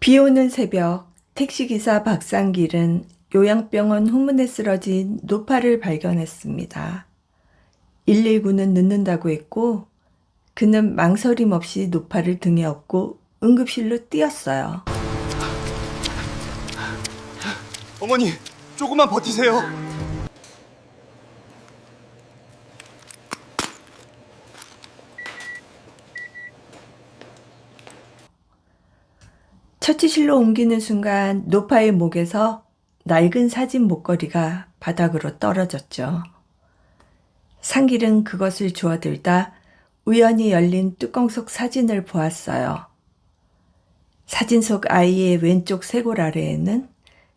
비 오는 새벽 택시기사 박상길은 요양병원 후문에 쓰러진 노파를 발견했습니다. 119는 늦는다고 했고 그는 망설임 없이 노파를 등에 업고 응급실로 뛰었어요. 어머니, 조금만 버티세요. 처치실로 옮기는 순간 노파의 목에서 낡은 사진 목걸이가 바닥으로 떨어졌죠. 상길은 그것을 주워들다 우연히 열린 뚜껑 속 사진을 보았어요. 사진 속 아이의 왼쪽 쇄골 아래에는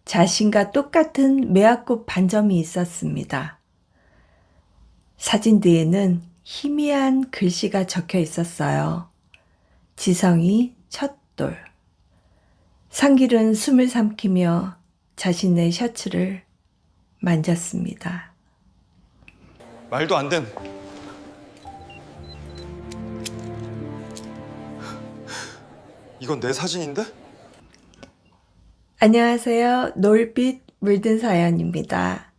자신과 똑같은 매화꽃 반점이 있었습니다. 사진 뒤에는 희미한 글씨가 적혀 있었어요. 지성이 첫돌. 상길은 숨을 삼키며 자신의 셔츠를 만졌습니다. 말도 안 된. 이건 내 사진인데? 안녕하세요. 노을빛 물든 사연입니다.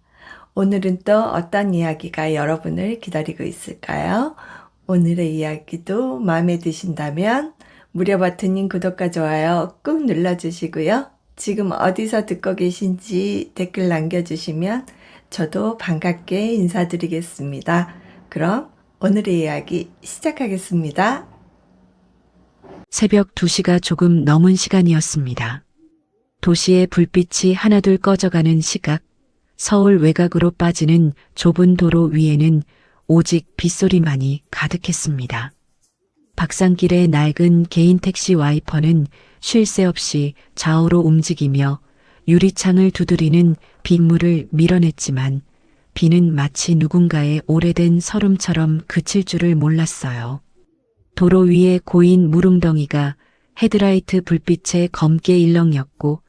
오늘은 또 어떤 이야기가 여러분을 기다리고 있을까요? 오늘의 이야기도 마음에 드신다면 무료 버튼인 구독과 좋아요 꾹 눌러주시고요. 지금 어디서 듣고 계신지 댓글 남겨주시면 저도 반갑게 인사드리겠습니다. 그럼 오늘의 이야기 시작하겠습니다. 새벽 2시가 조금 넘은 시간이었습니다. 도시의 불빛이 하나둘 꺼져가는 시각, 서울 외곽으로 빠지는 좁은 도로 위에는 오직 빗소리만이 가득했습니다. 박상길의 낡은 개인 택시 와이퍼는 쉴 새 없이 좌우로 움직이며 유리창을 두드리는 빗물을 밀어냈지만 비는 마치 누군가의 오래된 서름처럼 그칠 줄을 몰랐어요. 도로 위에 고인 물웅덩이가 헤드라이트 불빛에 검게 일렁였고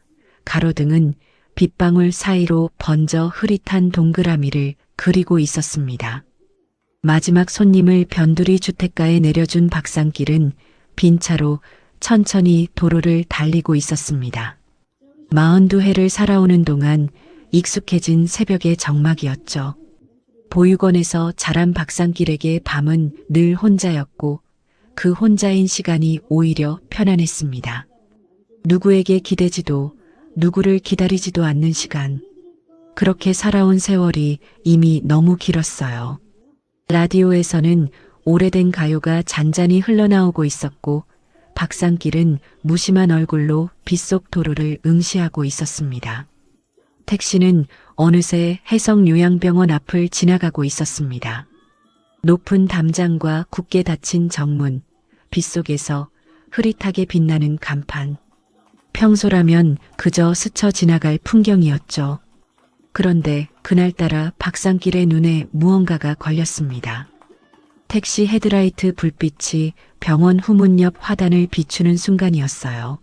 가로등은 빗방울 사이로 번져 흐릿한 동그라미를 그리고 있었습니다. 마지막 손님을 변두리 주택가에 내려준 박상길은 빈 차로 천천히 도로를 달리고 있었습니다. 42회를 살아오는 동안 익숙해진 새벽의 정막이었죠. 보육원에서 자란 박상길에게 밤은 늘 혼자였고 그 혼자인 시간이 오히려 편안했습니다. 누구에게 기대지도 누구를 기다리지도 않는 시간. 그렇게 살아온 세월이 이미 너무 길었어요. 라디오에서는 오래된 가요가 잔잔히 흘러나오고 있었고 박상길은 무심한 얼굴로 빗속 도로를 응시하고 있었습니다. 택시는 어느새 해성요양병원 앞을 지나가고 있었습니다. 높은 담장과 굳게 닫힌 정문, 빗속에서 흐릿하게 빛나는 간판. 평소라면 그저 스쳐 지나갈 풍경이었죠. 그런데 그날따라 박상길의 눈에 무언가가 걸렸습니다. 택시 헤드라이트 불빛이 병원 후문 옆 화단을 비추는 순간이었어요.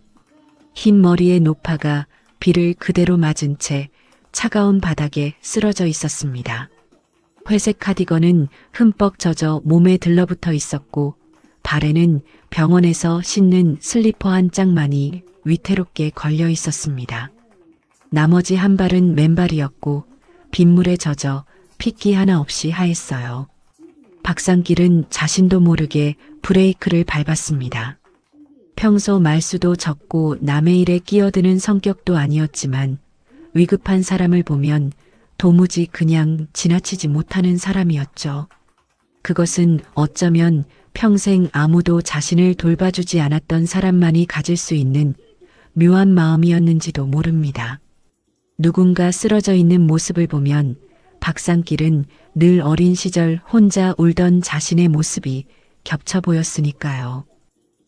흰 머리의 노파가 비를 그대로 맞은 채 차가운 바닥에 쓰러져 있었습니다. 회색 카디건은 흠뻑 젖어 몸에 들러붙어 있었고 발에는 병원에서 신는 슬리퍼 한 짝만이 위태롭게 걸려 있었습니다. 나머지 한 발은 맨발이었고 빗물에 젖어 핏기 하나 없이 하했어요. 박상길은 자신도 모르게 브레이크를 밟았습니다. 평소 말수도 적고 남의 일에 끼어드는 성격도 아니었지만 위급한 사람을 보면 도무지 그냥 지나치지 못하는 사람이었죠. 그것은 어쩌면 평생 아무도 자신을 돌봐주지 않았던 사람만이 가질 수 있는 묘한 마음이었는지도 모릅니다. 누군가 쓰러져 있는 모습을 보면 박상길은 늘 어린 시절 혼자 울던 자신의 모습이 겹쳐 보였으니까요.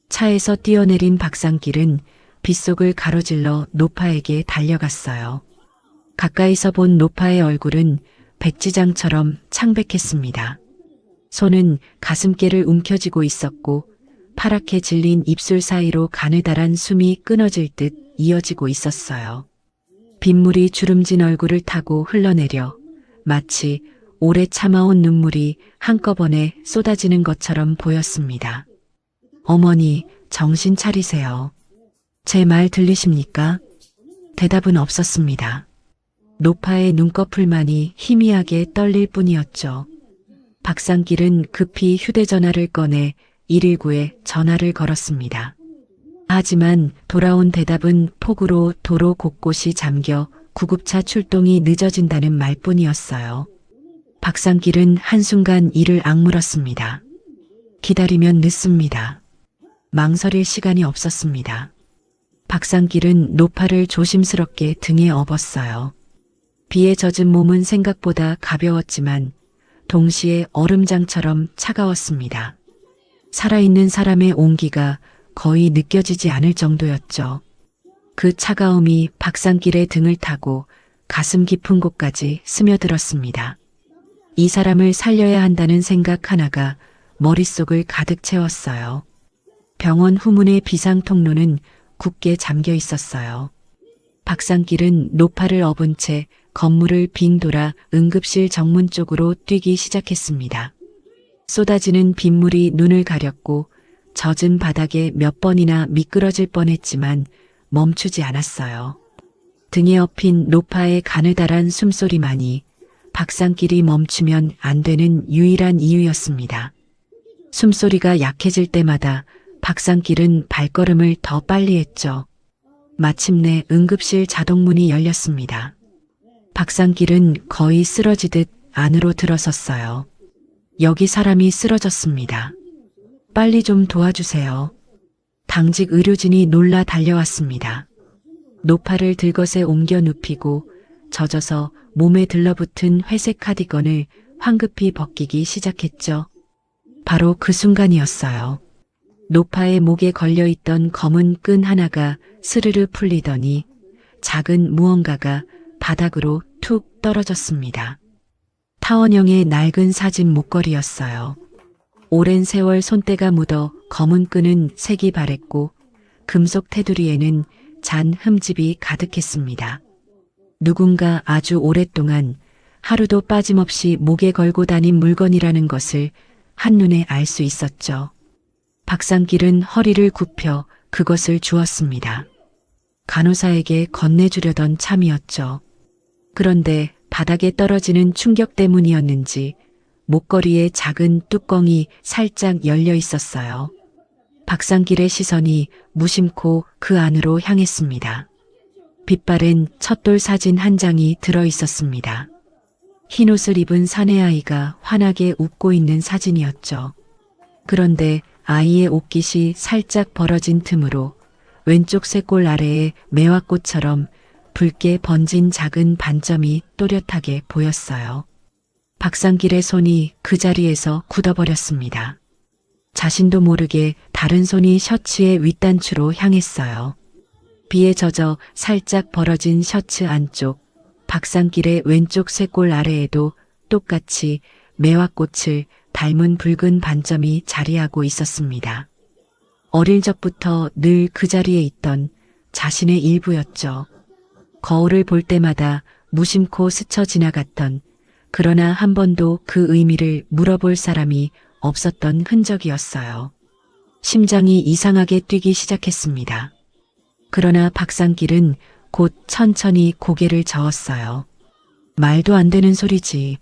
차에서 뛰어내린 박상길은 빗속을 가로질러 노파에게 달려갔어요. 가까이서 본 노파의 얼굴은 백지장처럼 창백했습니다. 손은 가슴께를 움켜쥐고 있었고 파랗게 질린 입술 사이로 가느다란 숨이 끊어질 듯 이어지고 있었어요. 빗물이 주름진 얼굴을 타고 흘러내려 마치 오래 참아온 눈물이 한꺼번에 쏟아지는 것처럼 보였습니다. 어머니, 정신 차리세요. 제 말 들리십니까? 대답은 없었습니다. 노파의 눈꺼풀만이 희미하게 떨릴 뿐이었죠. 박상길은 급히 휴대전화를 꺼내 119에 전화를 걸었습니다. 하지만 돌아온 대답은 폭우로 도로 곳곳이 잠겨 구급차 출동이 늦어진다는 말뿐이었어요. 박상길은 한순간 이를 악물었습니다. 기다리면 늦습니다. 망설일 시간이 없었습니다. 박상길은 노파를 조심스럽게 등에 업었어요. 비에 젖은 몸은 생각보다 가벼웠지만 동시에 얼음장처럼 차가웠습니다. 살아있는 사람의 온기가 거의 느껴지지 않을 정도였죠. 그 차가움이 박상길의 등을 타고 가슴 깊은 곳까지 스며들었습니다. 이 사람을 살려야 한다는 생각 하나가 머릿속을 가득 채웠어요. 병원 후문의 비상 통로는 굳게 잠겨 있었어요. 박상길은 노파를 업은 채 건물을 빙 돌아 응급실 정문 쪽으로 뛰기 시작했습니다. 쏟아지는 빗물이 눈을 가렸고 젖은 바닥에 몇 번이나 미끄러질 뻔했지만 멈추지 않았어요. 등에 업힌 노파의 가느다란 숨소리만이 박상길이 멈추면 안 되는 유일한 이유였습니다. 숨소리가 약해질 때마다 박상길은 발걸음을 더 빨리 했죠. 마침내 응급실 자동문이 열렸습니다. 박상길은 거의 쓰러지듯 안으로 들어섰어요. 여기 사람이 쓰러졌습니다. 빨리 좀 도와주세요. 당직 의료진이 놀라 달려왔습니다. 노파를 들것에 옮겨 눕히고 젖어서 몸에 들러붙은 회색 카디건을 황급히 벗기기 시작했죠. 바로 그 순간이었어요. 노파의 목에 걸려있던 검은 끈 하나가 스르르 풀리더니 작은 무언가가 바닥으로 툭 떨어졌습니다. 타원형의 낡은 사진 목걸이였어요. 오랜 세월 손때가 묻어 검은 끈은 색이 바랬고 금속 테두리에는 잔 흠집이 가득했습니다. 누군가 아주 오랫동안 하루도 빠짐없이 목에 걸고 다닌 물건이라는 것을 한눈에 알 수 있었죠. 박상길은 허리를 굽혀 그것을 주었습니다. 간호사에게 건네주려던 참이었죠. 그런데 바닥에 떨어지는 충격 때문이었는지 목걸이의 작은 뚜껑이 살짝 열려 있었어요. 박상길의 시선이 무심코 그 안으로 향했습니다. 빛바랜 첫 돌 사진 한 장이 들어 있었습니다. 흰옷을 입은 사내아이가 환하게 웃고 있는 사진이었죠. 그런데 아이의 옷깃이 살짝 벌어진 틈으로 왼쪽 쇄골 아래에 매화꽃처럼 붉게 번진 작은 반점이 또렷하게 보였어요. 박상길의 손이 그 자리에서 굳어버렸습니다. 자신도 모르게 다른 손이 셔츠의 윗단추로 향했어요. 비에 젖어 살짝 벌어진 셔츠 안쪽, 박상길의 왼쪽 쇄골 아래에도 똑같이 매화꽃을 닮은 붉은 반점이 자리하고 있었습니다. 어릴 적부터 늘 그 자리에 있던 자신의 일부였죠. 거울을 볼 때마다 무심코 스쳐 지나갔던, 그러나 한 번도 그 의미를 물어볼 사람이 없었던 흔적이었어요. 심장이 이상하게 뛰기 시작했습니다. 그러나 박상길은 곧 천천히 고개를 저었어요. 말도 안 되는 소리지.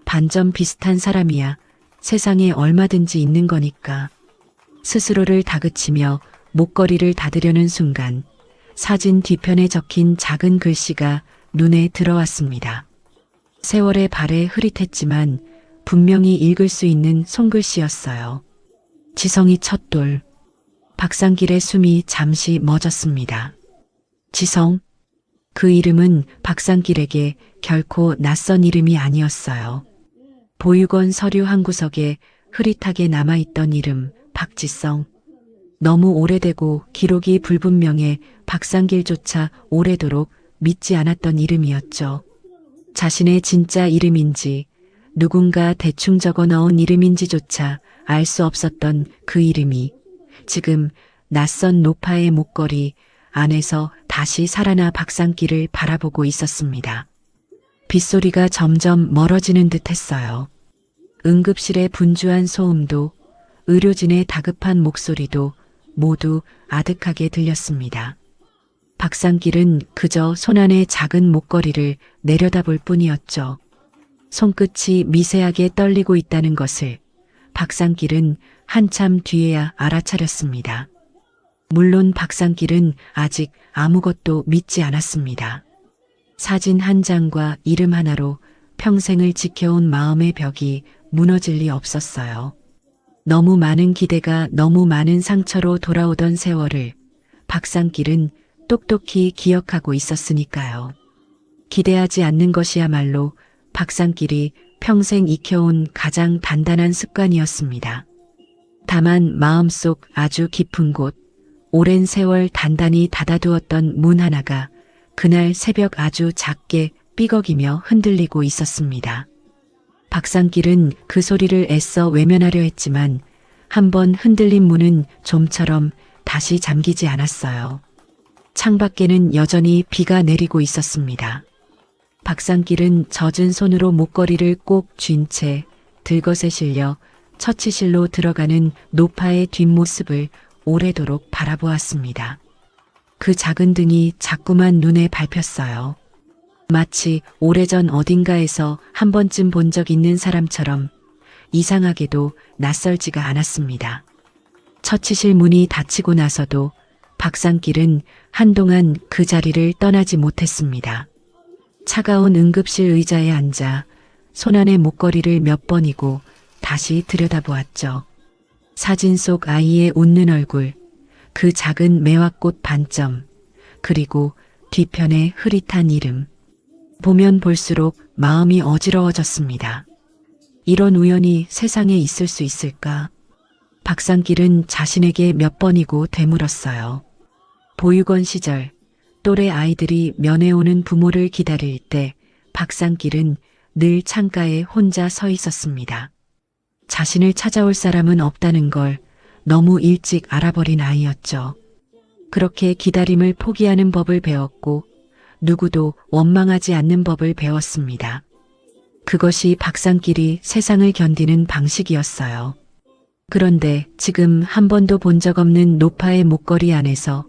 반점 비슷한 사람이야 세상에 얼마든지 있는 거니까. 스스로를 다그치며 목걸이를 닫으려는 순간 사진 뒤편에 적힌 작은 글씨가 눈에 들어왔습니다. 세월의 발에 흐릿했지만 분명히 읽을 수 있는 손글씨였어요. 지성이 첫돌. 박상길의 숨이 잠시 멎었습니다. 지성? 그 이름은 박상길에게 결코 낯선 이름이 아니었어요. 보육원 서류 한 구석에 흐릿하게 남아있던 이름 박지성. 너무 오래되고 기록이 불분명해 박상길조차 오래도록 믿지 않았던 이름이었죠. 자신의 진짜 이름인지 누군가 대충 적어 넣은 이름인지조차 알 수 없었던 그 이름이 지금 낯선 노파의 목걸이 안에서 다시 살아나 박상길을 바라보고 있었습니다. 빗소리가 점점 멀어지는 듯 했어요. 응급실의 분주한 소음도 의료진의 다급한 목소리도 모두 아득하게 들렸습니다. 박상길은 그저 손안의 작은 목걸이를 내려다볼 뿐이었죠. 손끝이 미세하게 떨리고 있다는 것을 박상길은 한참 뒤에야 알아차렸습니다. 물론 박상길은 아직 아무것도 믿지 않았습니다. 사진 한 장과 이름 하나로 평생을 지켜온 마음의 벽이 무너질 리 없었어요. 너무 많은 기대가 너무 많은 상처로 돌아오던 세월을 박상길은 똑똑히 기억하고 있었으니까요. 기대하지 않는 것이야말로 박상길이 평생 익혀온 가장 단단한 습관이었습니다. 다만 마음속 아주 깊은 곳, 오랜 세월 단단히 닫아두었던 문 하나가 그날 새벽 아주 작게 삐걱이며 흔들리고 있었습니다. 박상길은 그 소리를 애써 외면하려 했지만 한번 흔들린 문은 좀처럼 다시 잠기지 않았어요. 창밖에는 여전히 비가 내리고 있었습니다. 박상길은 젖은 손으로 목걸이를 꼭 쥔 채 들것에 실려 처치실로 들어가는 노파의 뒷모습을 오래도록 바라보았습니다. 그 작은 등이 자꾸만 눈에 밟혔어요. 마치 오래전 어딘가에서 한 번쯤 본 적 있는 사람처럼 이상하게도 낯설지가 않았습니다. 처치실 문이 닫히고 나서도 박상길은 한동안 그 자리를 떠나지 못했습니다. 차가운 응급실 의자에 앉아 손안의 목걸이를 몇 번이고 다시 들여다보았죠. 사진 속 아이의 웃는 얼굴, 그 작은 매화꽃 반점, 그리고 뒤편의 흐릿한 이름. 보면 볼수록 마음이 어지러워졌습니다. 이런 우연이 세상에 있을 수 있을까? 박상길은 자신에게 몇 번이고 되물었어요. 보육원 시절 또래 아이들이 면회 오는 부모를 기다릴 때 박상길은 늘 창가에 혼자 서 있었습니다. 자신을 찾아올 사람은 없다는 걸 너무 일찍 알아버린 아이였죠. 그렇게 기다림을 포기하는 법을 배웠고 누구도 원망하지 않는 법을 배웠습니다. 그것이 박상길이 세상을 견디는 방식이었어요. 그런데 지금 한 번도 본 적 없는 노파의 목걸이 안에서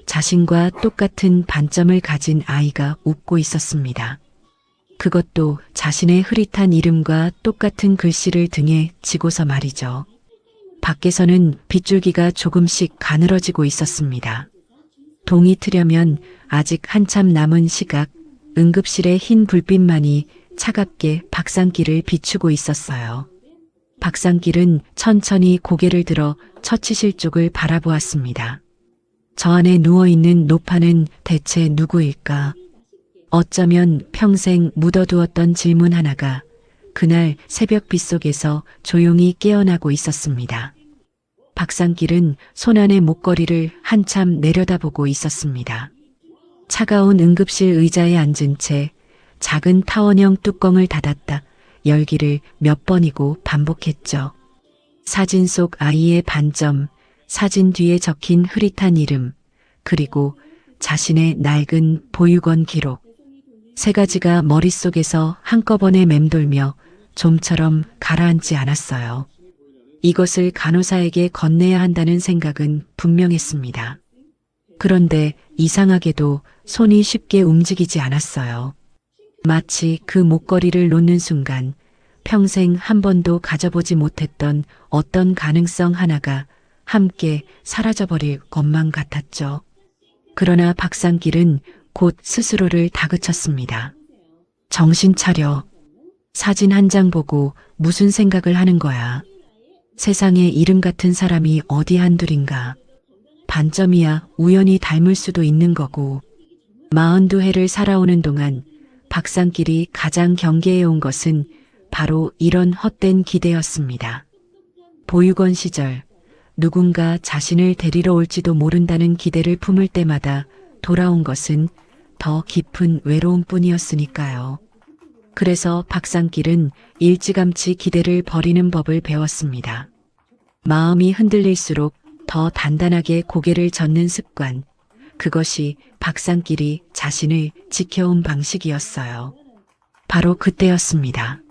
자신과 똑같은 반점을 가진 아이가 웃고 있었습니다. 그것도 자신의 흐릿한 이름과 똑같은 글씨를 등에 지고서 말이죠. 밖에서는 빗줄기가 조금씩 가늘어지고 있었습니다. 동이 트려면 아직 한참 남은 시각, 응급실의 흰 불빛만이 차갑게 박상길을 비추고 있었어요. 박상길은 천천히 고개를 들어 처치실 쪽을 바라보았습니다. 저 안에 누워있는 노파는 대체 누구일까? 어쩌면 평생 묻어두었던 질문 하나가 그날 새벽빛 속에서 조용히 깨어나고 있었습니다. 박상길은 손안의 목걸이를 한참 내려다보고 있었습니다. 차가운 응급실 의자에 앉은 채 작은 타원형 뚜껑을 닫았다 열기를 몇 번이고 반복했죠. 사진 속 아이의 반점, 사진 뒤에 적힌 흐릿한 이름, 그리고 자신의 낡은 보육원 기록. 세 가지가 머릿속에서 한꺼번에 맴돌며 좀처럼 가라앉지 않았어요. 이것을 간호사에게 건네야 한다는 생각은 분명했습니다. 그런데 이상하게도 손이 쉽게 움직이지 않았어요. 마치 그 목걸이를 놓는 순간 평생 한 번도 가져보지 못했던 어떤 가능성 하나가 함께 사라져버릴 것만 같았죠. 그러나 박상길은 곧 스스로를 다그쳤습니다. 정신 차려. 사진 한 장 보고 무슨 생각을 하는 거야. 세상에 이름 같은 사람이 어디 한둘인가. 반점이야 우연히 닮을 수도 있는 거고. 42해를 살아오는 동안 박상길이 가장 경계해온 것은 바로 이런 헛된 기대였습니다. 보육원 시절 누군가 자신을 데리러 올지도 모른다는 기대를 품을 때마다 돌아온 것은 더 깊은 외로움뿐이었으니까요. 그래서 박상길은 일찌감치 기대를 버리는 법을 배웠습니다. 마음이 흔들릴수록 더 단단하게 고개를 젓는 습관, 그것이 박상길이 자신을 지켜온 방식이었어요. 바로 그때였습니다.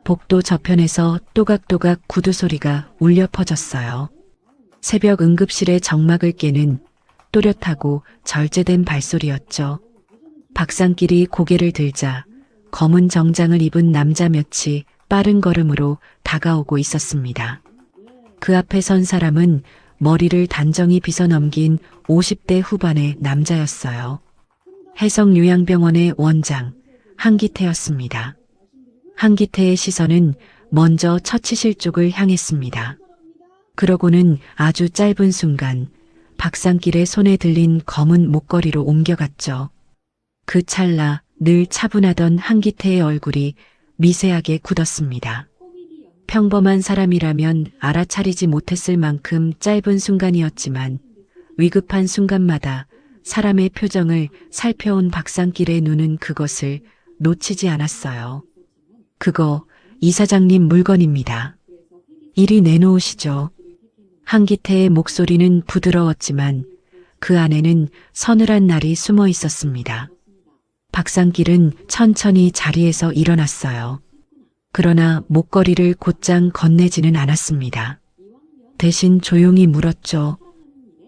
복도 저편에서 또각또각 구두 소리가 울려 퍼졌어요. 새벽 응급실의 정막을 깨는 또렷하고 절제된 발소리였죠. 박상길이 고개를 들자 검은 정장을 입은 남자 몇이 빠른 걸음으로 다가오고 있었습니다. 그 앞에 선 사람은 머리를 단정히 빗어넘긴 50대 후반의 남자였어요. 해성요양병원의 원장 한기태였습니다. 한기태의 시선은 먼저 처치실 쪽을 향했습니다. 그러고는 아주 짧은 순간 박상길의 손에 들린 검은 목걸이로 옮겨갔죠. 그 찰나 늘 차분하던 한기태의 얼굴이 미세하게 굳었습니다. 평범한 사람이라면 알아차리지 못했을 만큼 짧은 순간이었지만 위급한 순간마다 사람의 표정을 살펴온 박상길의 눈은 그것을 놓치지 않았어요. 그거 이사장님 물건입니다. 이리 내놓으시죠. 한기태의 목소리는 부드러웠지만 그 안에는 서늘한 날이 숨어 있었습니다. 박상길은 천천히 자리에서 일어났어요. 그러나 목걸이를 곧장 건네지는 않았습니다. 대신 조용히 물었죠.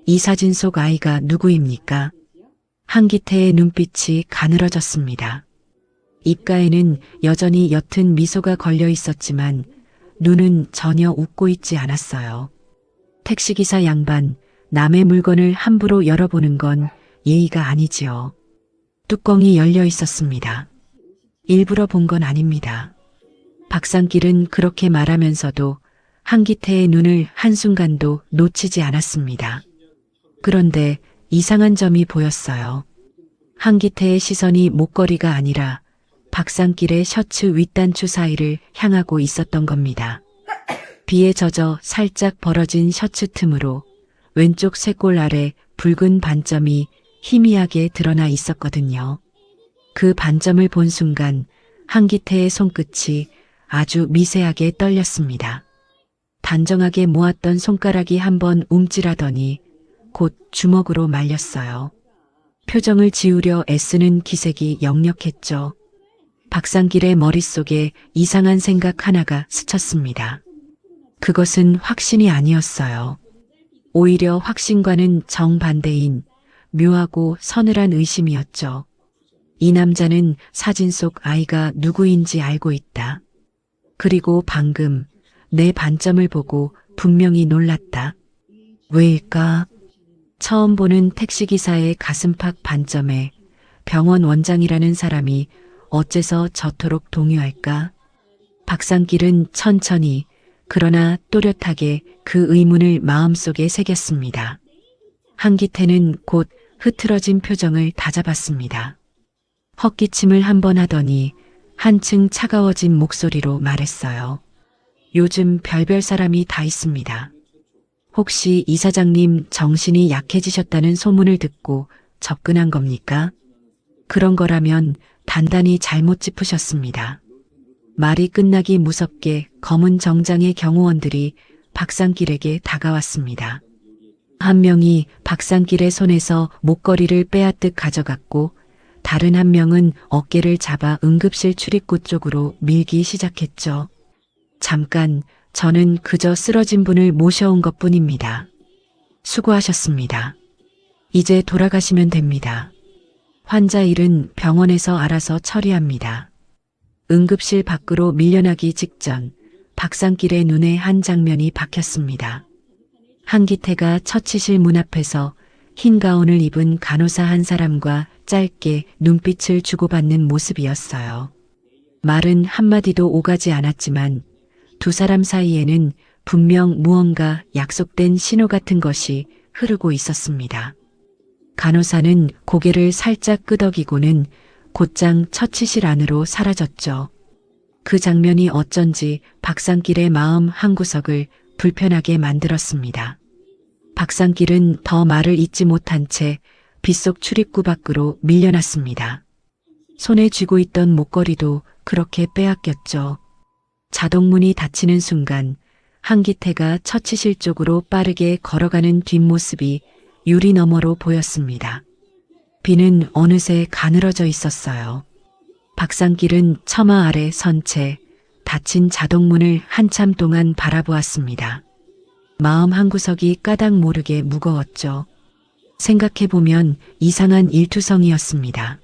이 사진 속 아이가 누구입니까? 한기태의 눈빛이 가늘어졌습니다. 입가에는 여전히 옅은 미소가 걸려 있었지만 눈은 전혀 웃고 있지 않았어요. 택시기사 양반, 남의 물건을 함부로 열어보는 건 예의가 아니지요. 뚜껑이 열려 있었습니다. 일부러 본 건 아닙니다. 박상길은 그렇게 말하면서도 한기태의 눈을 한순간도 놓치지 않았습니다. 그런데 이상한 점이 보였어요. 한기태의 시선이 목걸이가 아니라 박상길의 셔츠 윗단추 사이를 향하고 있었던 겁니다. 비에 젖어 살짝 벌어진 셔츠 틈으로 왼쪽 쇄골 아래 붉은 반점이 희미하게 드러나 있었거든요. 그 반점을 본 순간 한기태의 손끝이 아주 미세하게 떨렸습니다. 단정하게 모았던 손가락이 한번 움찔하더니 곧 주먹으로 말렸어요. 표정을 지우려 애쓰는 기색이 역력했죠. 박상길의 머릿속에 이상한 생각 하나가 스쳤습니다. 그것은 확신이 아니었어요. 오히려 확신과는 정반대인 묘하고 서늘한 의심이었죠. 이 남자는 사진 속 아이가 누구인지 알고 있다. 그리고 방금 내 반점을 보고 분명히 놀랐다. 왜일까? 처음 보는 택시기사의 가슴팍 반점에 병원 원장이라는 사람이 어째서 저토록 동요할까? 박상길은 천천히 그러나 또렷하게 그 의문을 마음속에 새겼습니다. 한기태는 곧 흐트러진 표정을 다잡았습니다. 헛기침을 한 번 하더니 한층 차가워진 목소리로 말했어요. 요즘 별별 사람이 다 있습니다. 혹시 이사장님 정신이 약해지셨다는 소문을 듣고 접근한 겁니까? 그런 거라면 단단히 잘못 짚으셨습니다. 말이 끝나기 무섭게 검은 정장의 경호원들이 박상길에게 다가왔습니다. 한 명이 박상길의 손에서 목걸이를 빼앗듯 가져갔고 다른 한 명은 어깨를 잡아 응급실 출입구 쪽으로 밀기 시작했죠. 잠깐, 저는 그저 쓰러진 분을 모셔온 것뿐입니다. 수고하셨습니다. 이제 돌아가시면 됩니다. 환자 일은 병원에서 알아서 처리합니다. 응급실 밖으로 밀려나기 직전 박상길의 눈에 한 장면이 박혔습니다. 한기태가 처치실 문 앞에서 흰 가운을 입은 간호사 한 사람과 짧게 눈빛을 주고받는 모습이었어요. 말은 한마디도 오가지 않았지만 두 사람 사이에는 분명 무언가 약속된 신호 같은 것이 흐르고 있었습니다. 간호사는 고개를 살짝 끄덕이고는 곧장 처치실 안으로 사라졌죠. 그 장면이 어쩐지 박상길의 마음 한구석을 불편하게 만들었습니다. 박상길은 더 말을 잇지 못한 채 빗속 출입구 밖으로 밀려났습니다. 손에 쥐고 있던 목걸이도 그렇게 빼앗겼죠. 자동문이 닫히는 순간 한기태가 처치실 쪽으로 빠르게 걸어가는 뒷모습이 유리 너머로 보였습니다. 비는 어느새 가늘어져 있었어요. 박상길은 처마 아래 선 채 닫힌 자동문을 한참 동안 바라보았습니다. 마음 한구석이 까닭 모르게 무거웠죠. 생각해보면 이상한 일투성이었습니다.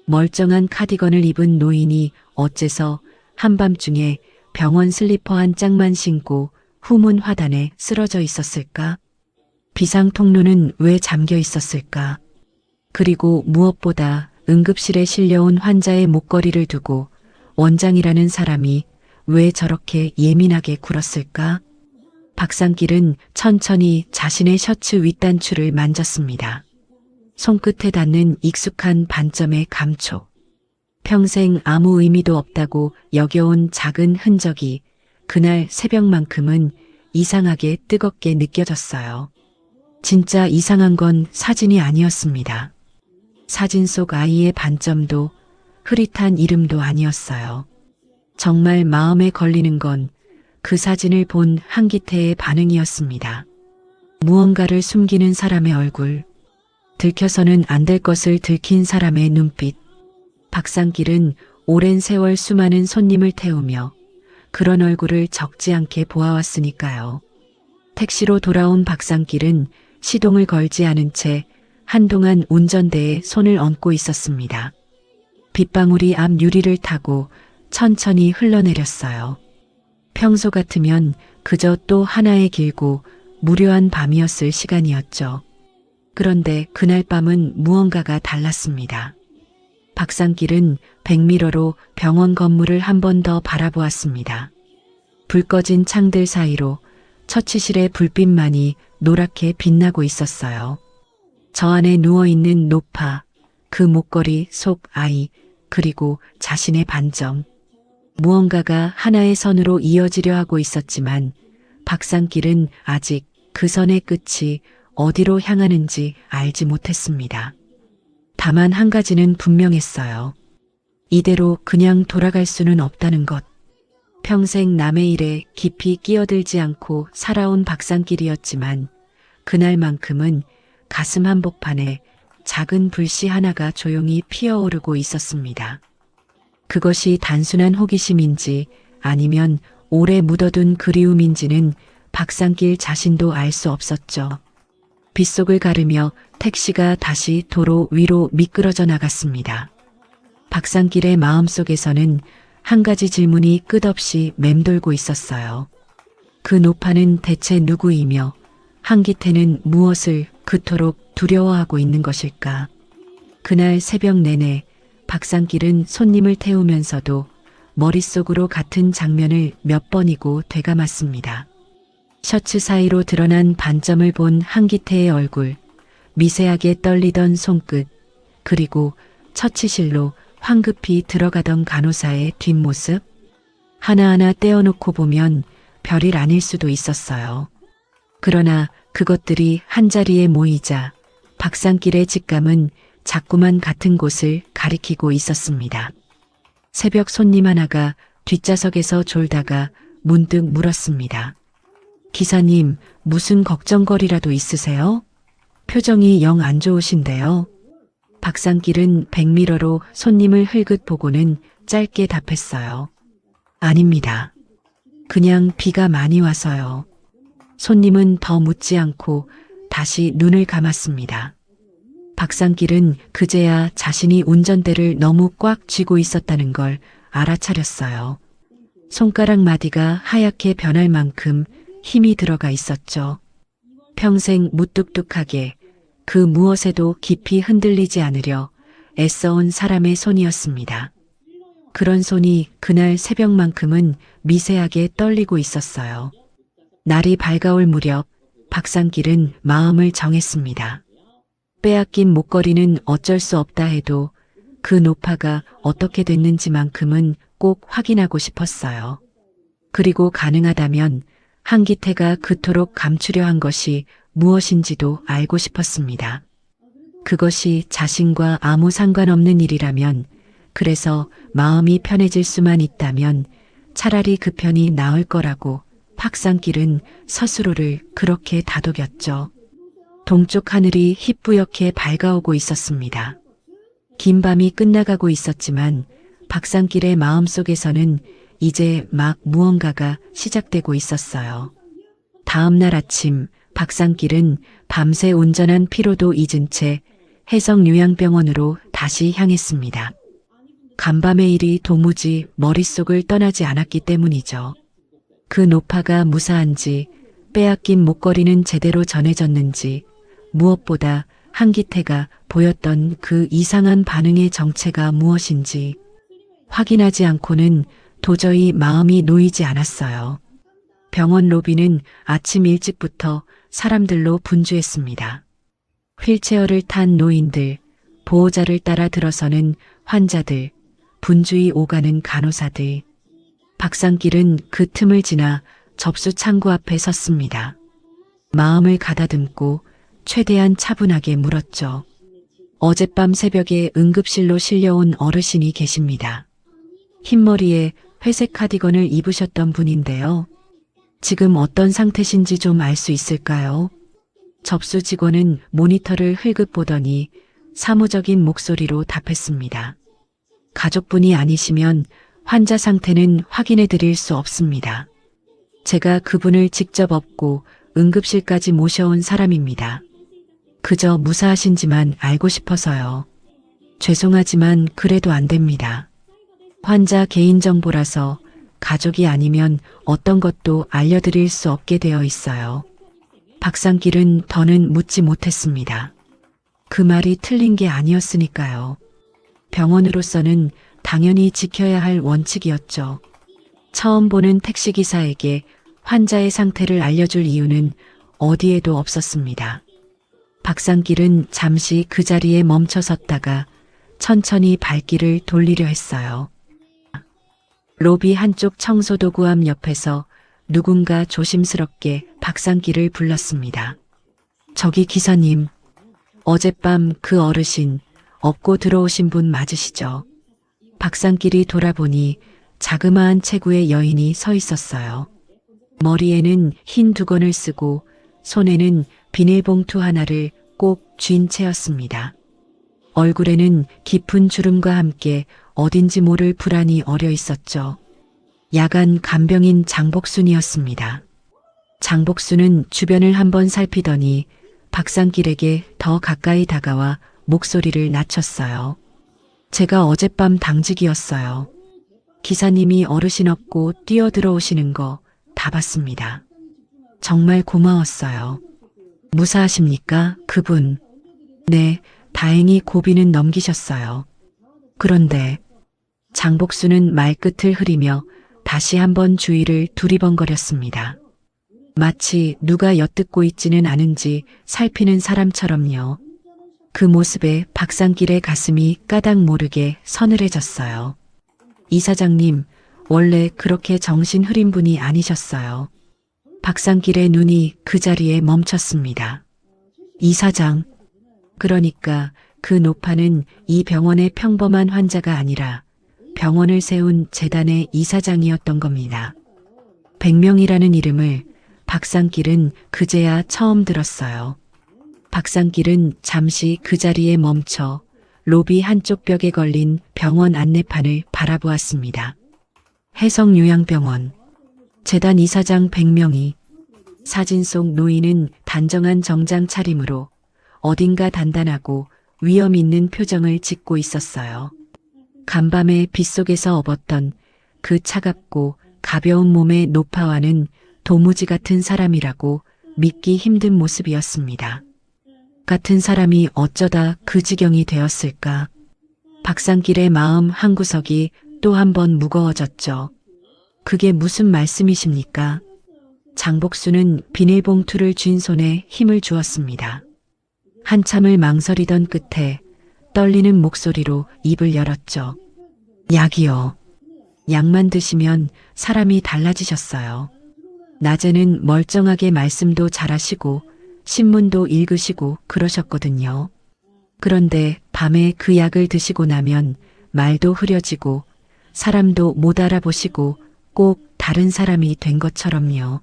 멀쩡한 카디건을 입은 노인이 어째서 한밤중에 병원 슬리퍼 한 짝만 신고 후문 화단에 쓰러져 있었을까? 비상 통로는 왜 잠겨 있었을까? 그리고 무엇보다 응급실에 실려온 환자의 목걸이를 두고 원장이라는 사람이 왜 저렇게 예민하게 굴었을까? 박상길은 천천히 자신의 셔츠 윗단추를 만졌습니다. 손끝에 닿는 익숙한 반점의 감촉. 평생 아무 의미도 없다고 여겨온 작은 흔적이 그날 새벽만큼은 이상하게 뜨겁게 느껴졌어요. 진짜 이상한 건 사진이 아니었습니다. 사진 속 아이의 반점도 흐릿한 이름도 아니었어요. 정말 마음에 걸리는 건 그 사진을 본 한기태의 반응이었습니다. 무언가를 숨기는 사람의 얼굴, 들켜서는 안 될 것을 들킨 사람의 눈빛. 박상길은 오랜 세월 수많은 손님을 태우며 그런 얼굴을 적지 않게 보아왔으니까요. 택시로 돌아온 박상길은 시동을 걸지 않은 채 한동안 운전대에 손을 얹고 있었습니다. 빗방울이 앞 유리를 타고 천천히 흘러내렸어요. 평소 같으면 그저 또 하나의 길고 무료한 밤이었을 시간이었죠. 그런데 그날 밤은 무언가가 달랐습니다. 박상길은 백미러로 병원 건물을 한 번 더 바라보았습니다. 불 꺼진 창들 사이로 처치실의 불빛만이 노랗게 빛나고 있었어요. 저 안에 누워있는 노파, 그 목걸이 속 아이, 그리고 자신의 반점. 무언가가 하나의 선으로 이어지려 하고 있었지만 박상길은 아직 그 선의 끝이 어디로 향하는지 알지 못했습니다. 다만 한 가지는 분명했어요. 이대로 그냥 돌아갈 수는 없다는 것. 평생 남의 일에 깊이 끼어들지 않고 살아온 박상길이었지만 그날만큼은 가슴 한복판에 작은 불씨 하나가 조용히 피어오르고 있었습니다. 그것이 단순한 호기심인지 아니면 오래 묻어둔 그리움인지는 박상길 자신도 알 수 없었죠. 빗속을 가르며 택시가 다시 도로 위로 미끄러져 나갔습니다. 박상길의 마음속에서는 한 가지 질문이 끝없이 맴돌고 있었어요. 그 노파는 대체 누구이며 한기태는 무엇을 그토록 두려워하고 있는 것일까? 그날 새벽 내내 박상길은 손님을 태우면서도 머릿속으로 같은 장면을 몇 번이고 되감았습니다. 셔츠 사이로 드러난 반점을 본 한기태의 얼굴, 미세하게 떨리던 손끝, 그리고 처치실로 황급히 들어가던 간호사의 뒷모습. 하나하나 떼어놓고 보면 별일 아닐 수도 있었어요. 그러나 그것들이 한자리에 모이자 박상길의 직감은 자꾸만 같은 곳을 가리키고 있었습니다. 새벽 손님 하나가 뒷좌석에서 졸다가 문득 물었습니다. 기사님, 무슨 걱정거리라도 있으세요? 표정이 영 안 좋으신데요. 박상길은 백미러로 손님을 흘긋 보고는 짧게 답했어요. 아닙니다. 그냥 비가 많이 와서요. 손님은 더 묻지 않고 다시 눈을 감았습니다. 박상길은 그제야 자신이 운전대를 너무 꽉 쥐고 있었다는 걸 알아차렸어요. 손가락 마디가 하얗게 변할 만큼 힘이 들어가 있었죠. 평생 무뚝뚝하게 그 무엇에도 깊이 흔들리지 않으려 애써온 사람의 손이었습니다. 그런 손이 그날 새벽만큼은 미세하게 떨리고 있었어요. 날이 밝아올 무렵 박상길은 마음을 정했습니다. 빼앗긴 목걸이는 어쩔 수 없다 해도 그 노파가 어떻게 됐는지만큼은 꼭 확인하고 싶었어요. 그리고 가능하다면 한기태가 그토록 감추려 한 것이 무엇인지도 알고 싶었습니다. 그것이 자신과 아무 상관없는 일이라면, 그래서 마음이 편해질 수만 있다면 차라리 그 편이 나을 거라고 박상길은 스스로를 그렇게 다독였죠. 동쪽 하늘이 희뿌옇게 밝아오고 있었습니다. 긴 밤이 끝나가고 있었지만 박상길의 마음속에서는 이제 막 무언가가 시작되고 있었어요. 다음 날 아침 박상길은 밤새 운전한 피로도 잊은 채 해성요양병원으로 다시 향했습니다. 간밤의 일이 도무지 머릿속을 떠나지 않았기 때문이죠. 그 노파가 무사한지, 빼앗긴 목걸이는 제대로 전해졌는지, 무엇보다 한기태가 보였던 그 이상한 반응의 정체가 무엇인지 확인하지 않고는 도저히 마음이 놓이지 않았어요. 병원 로비는 아침 일찍부터 사람들로 분주했습니다. 휠체어를 탄 노인들, 보호자를 따라 들어서는 환자들, 분주히 오가는 간호사들. 박상길은 그 틈을 지나 접수 창구 앞에 섰습니다. 마음을 가다듬고 최대한 차분하게 물었죠. 어젯밤 새벽에 응급실로 실려온 어르신이 계십니다. 흰머리에 회색 카디건을 입으셨던 분인데요. 지금 어떤 상태신지 좀 알 수 있을까요? 접수 직원은 모니터를 흘끗 보더니 사무적인 목소리로 답했습니다. 가족분이 아니시면 환자 상태는 확인해 드릴 수 없습니다. 제가 그분을 직접 업고 응급실까지 모셔온 사람입니다. 그저 무사하신지만 알고 싶어서요. 죄송하지만 그래도 안 됩니다. 환자 개인정보라서 가족이 아니면 어떤 것도 알려드릴 수 없게 되어 있어요. 박상길은 더는 묻지 못했습니다. 그 말이 틀린 게 아니었으니까요. 병원으로서는 당연히 지켜야 할 원칙이었죠. 처음 보는 택시기사에게 환자의 상태를 알려줄 이유는 어디에도 없었습니다. 박상길은 잠시 그 자리에 멈춰 섰다가 천천히 발길을 돌리려 했어요. 로비 한쪽 청소도구 앞 옆에서 누군가 조심스럽게 박상길을 불렀습니다. 저기 기사님, 어젯밤 그 어르신 업고 들어오신 분 맞으시죠? 박상길이 돌아보니 자그마한 체구의 여인이 서 있었어요. 머리에는 흰 두건을 쓰고 손에는 비닐봉투 하나를 꼭 쥔 채였습니다. 얼굴에는 깊은 주름과 함께 어딘지 모를 불안이 어려 있었죠. 야간 간병인 장복순이었습니다. 장복순은 주변을 한번 살피더니 박상길에게 더 가까이 다가와 목소리를 낮췄어요. 제가 어젯밤 당직이었어요. 기사님이 어르신 업고 뛰어들어오시는 거 다 봤습니다. 정말 고마웠어요. 무사하십니까, 그분? 네, 다행히 고비는 넘기셨어요. 그런데 장복수는 말끝을 흐리며 다시 한번 주위를 두리번거렸습니다. 마치 누가 엿듣고 있지는 않은지 살피는 사람처럼요. 그 모습에 박상길의 가슴이 까닭 모르게 서늘해졌어요. 이사장님, 원래 그렇게 정신 흐린 분이 아니셨어요. 박상길의 눈이 그 자리에 멈췄습니다. 이사장, 그러니까 그 노파는 이 병원의 평범한 환자가 아니라 병원을 세운 재단의 이사장이었던 겁니다. 100명이라는 이름을 박상길은 그제야 처음 들었어요. 박상길은 잠시 그 자리에 멈춰 로비 한쪽 벽에 걸린 병원 안내판을 바라보았습니다. 해성요양병원, 재단 이사장 100명이, 사진 속 노인은 단정한 정장 차림으로 어딘가 단단하고 위험 있는 표정을 짓고 있었어요. 간밤의 빗속에서 업었던 그 차갑고 가벼운 몸의 노파와는 도무지 같은 사람이라고 믿기 힘든 모습이었습니다. 같은 사람이 어쩌다 그 지경이 되었을까? 박상길의 마음 한구석이 또 한 번 무거워졌죠. 그게 무슨 말씀이십니까? 장복수는 비닐봉투를 쥔 손에 힘을 주었습니다. 한참을 망설이던 끝에 떨리는 목소리로 입을 열었죠. 약이요. 약만 드시면 사람이 달라지셨어요. 낮에는 멀쩡하게 말씀도 잘하시고 신문도 읽으시고 그러셨거든요. 그런데 밤에 그 약을 드시고 나면 말도 흐려지고 사람도 못 알아보시고 꼭 다른 사람이 된 것처럼요.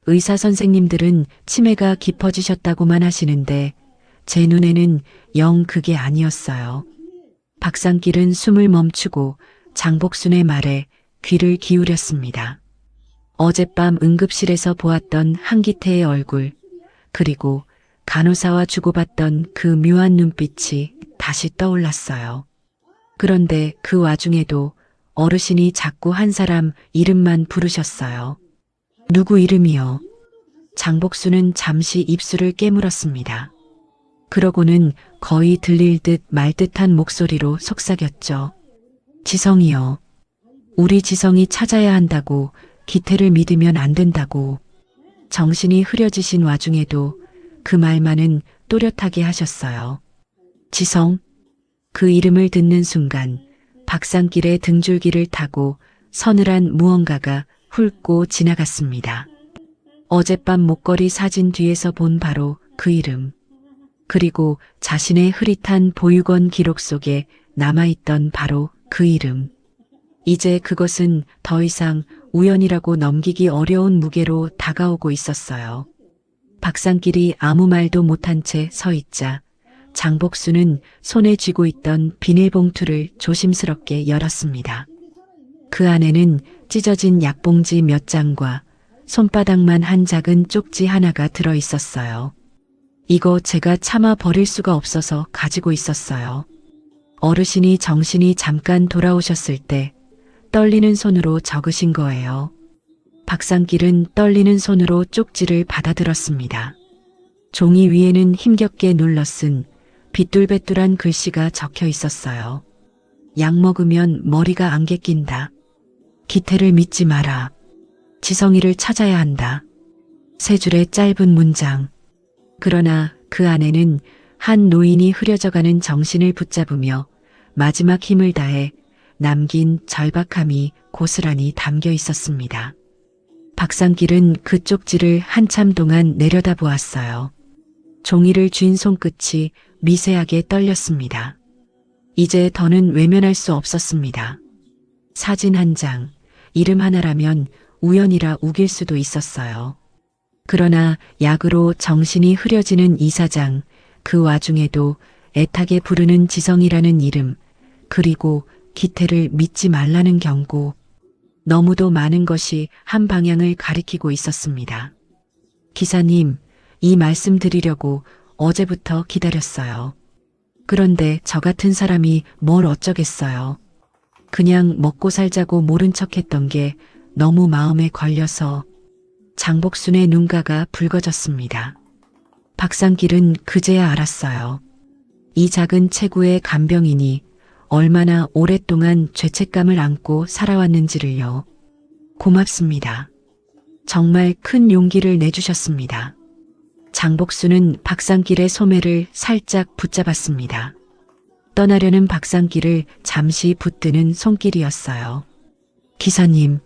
의사 선생님들은 치매가 깊어지셨다고만 하시는데 제 눈에는 영 그게 아니었어요. 박상길은 숨을 멈추고 장복순의 말에 귀를 기울였습니다. 어젯밤 응급실에서 보았던 한기태의 얼굴, 그리고 간호사와 주고받던 그 묘한 눈빛이 다시 떠올랐어요. 그런데 그 와중에도 어르신이 자꾸 한 사람 이름만 부르셨어요. 누구 이름이요? 장복수는 잠시 입술을 깨물었습니다. 그러고는 거의 들릴 듯 말 듯한 목소리로 속삭였죠. 지성이요. 우리 지성이 찾아야 한다고, 기태를 믿으면 안 된다고. 정신이 흐려지신 와중에도 그 말만은 또렷하게 하셨어요. 지성. 그 이름을 듣는 순간 박산길의 등줄기를 타고 서늘한 무언가가 훑고 지나갔습니다. 어젯밤 목걸이 사진 뒤에서 본 바로 그 이름. 그리고 자신의 흐릿한 보육원 기록 속에 남아있던 바로 그 이름. 이제 그것은 더 이상 우연이라고 넘기기 어려운 무게로 다가오고 있었어요. 박산길이 아무 말도 못한 채 서 있자 장복수는 손에 쥐고 있던 비닐봉투를 조심스럽게 열었습니다. 그 안에는 찢어진 약봉지 몇 장과 손바닥만 한 작은 쪽지 하나가 들어 있었어요. 이거 제가 차마 버릴 수가 없어서 가지고 있었어요. 어르신이 정신이 잠깐 돌아오셨을 때 떨리는 손으로 적으신 거예요. 박산길은 떨리는 손으로 쪽지를 받아들었습니다. 종이 위에는 힘겹게 눌러 쓴 빗둘배둘한 글씨가 적혀 있었어요. 약 먹으면 머리가 안개 낀다. 기태를 믿지 마라. 지성이를 찾아야 한다. 세 줄의 짧은 문장. 그러나 그 안에는 한 노인이 흐려져가는 정신을 붙잡으며 마지막 힘을 다해 남긴 절박함이 고스란히 담겨 있었습니다. 박산길은 그 쪽지를 한참 동안 내려다보았어요. 종이를 쥔 손끝이 미세하게 떨렸습니다. 이제 더는 외면할 수 없었습니다. 사진 한 장, 이름 하나라면 우연이라 우길 수도 있었어요. 그러나 약으로 정신이 흐려지는 이사장, 그 와중에도 애타게 부르는 지성이라는 이름, 그리고 기태를 믿지 말라는 경고. 너무도 많은 것이 한 방향을 가리키고 있었습니다. 기사님, 이 말씀 드리려고 어제부터 기다렸어요. 그런데 저 같은 사람이 뭘 어쩌겠어요. 그냥 먹고 살자고 모른 척했던 게 너무 마음에 걸려서. 장복순의 눈가가 붉어졌습니다. 박산길은 그제야 알았어요. 이 작은 체구의 간병인이 얼마나 오랫동안 죄책감을 안고 살아왔는지를요. 고맙습니다. 정말 큰 용기를 내주셨습니다. 장복수는 박산길의 소매를 살짝 붙잡았습니다. 떠나려는 박산길을 잠시 붙드는 손길이었어요. 기사님,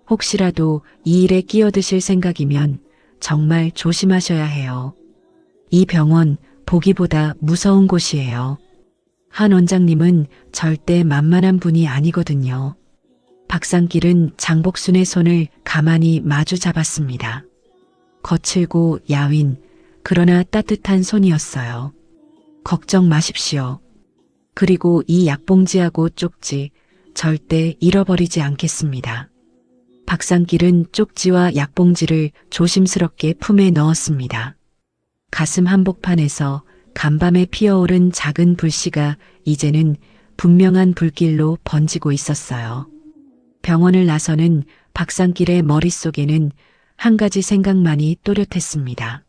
혹시라도 이 일에 끼어드실 생각이면 정말 조심하셔야 해요. 이 병원 보기보다 무서운 곳이에요. 한 원장님은 절대 만만한 분이 아니거든요. 박산길은 장복순의 손을 가만히 마주 잡았습니다. 거칠고 야윈, 그러나 따뜻한 손이었어요. 걱정 마십시오. 그리고 이 약봉지하고 쪽지 절대 잃어버리지 않겠습니다. 박산길은 쪽지와 약봉지를 조심스럽게 품에 넣었습니다. 가슴 한복판에서 간밤에 피어오른 작은 불씨가 이제는 분명한 불길로 번지고 있었어요. 병원을 나서는 박산길의 머릿속에는 한 가지 생각만이 또렷했습니다.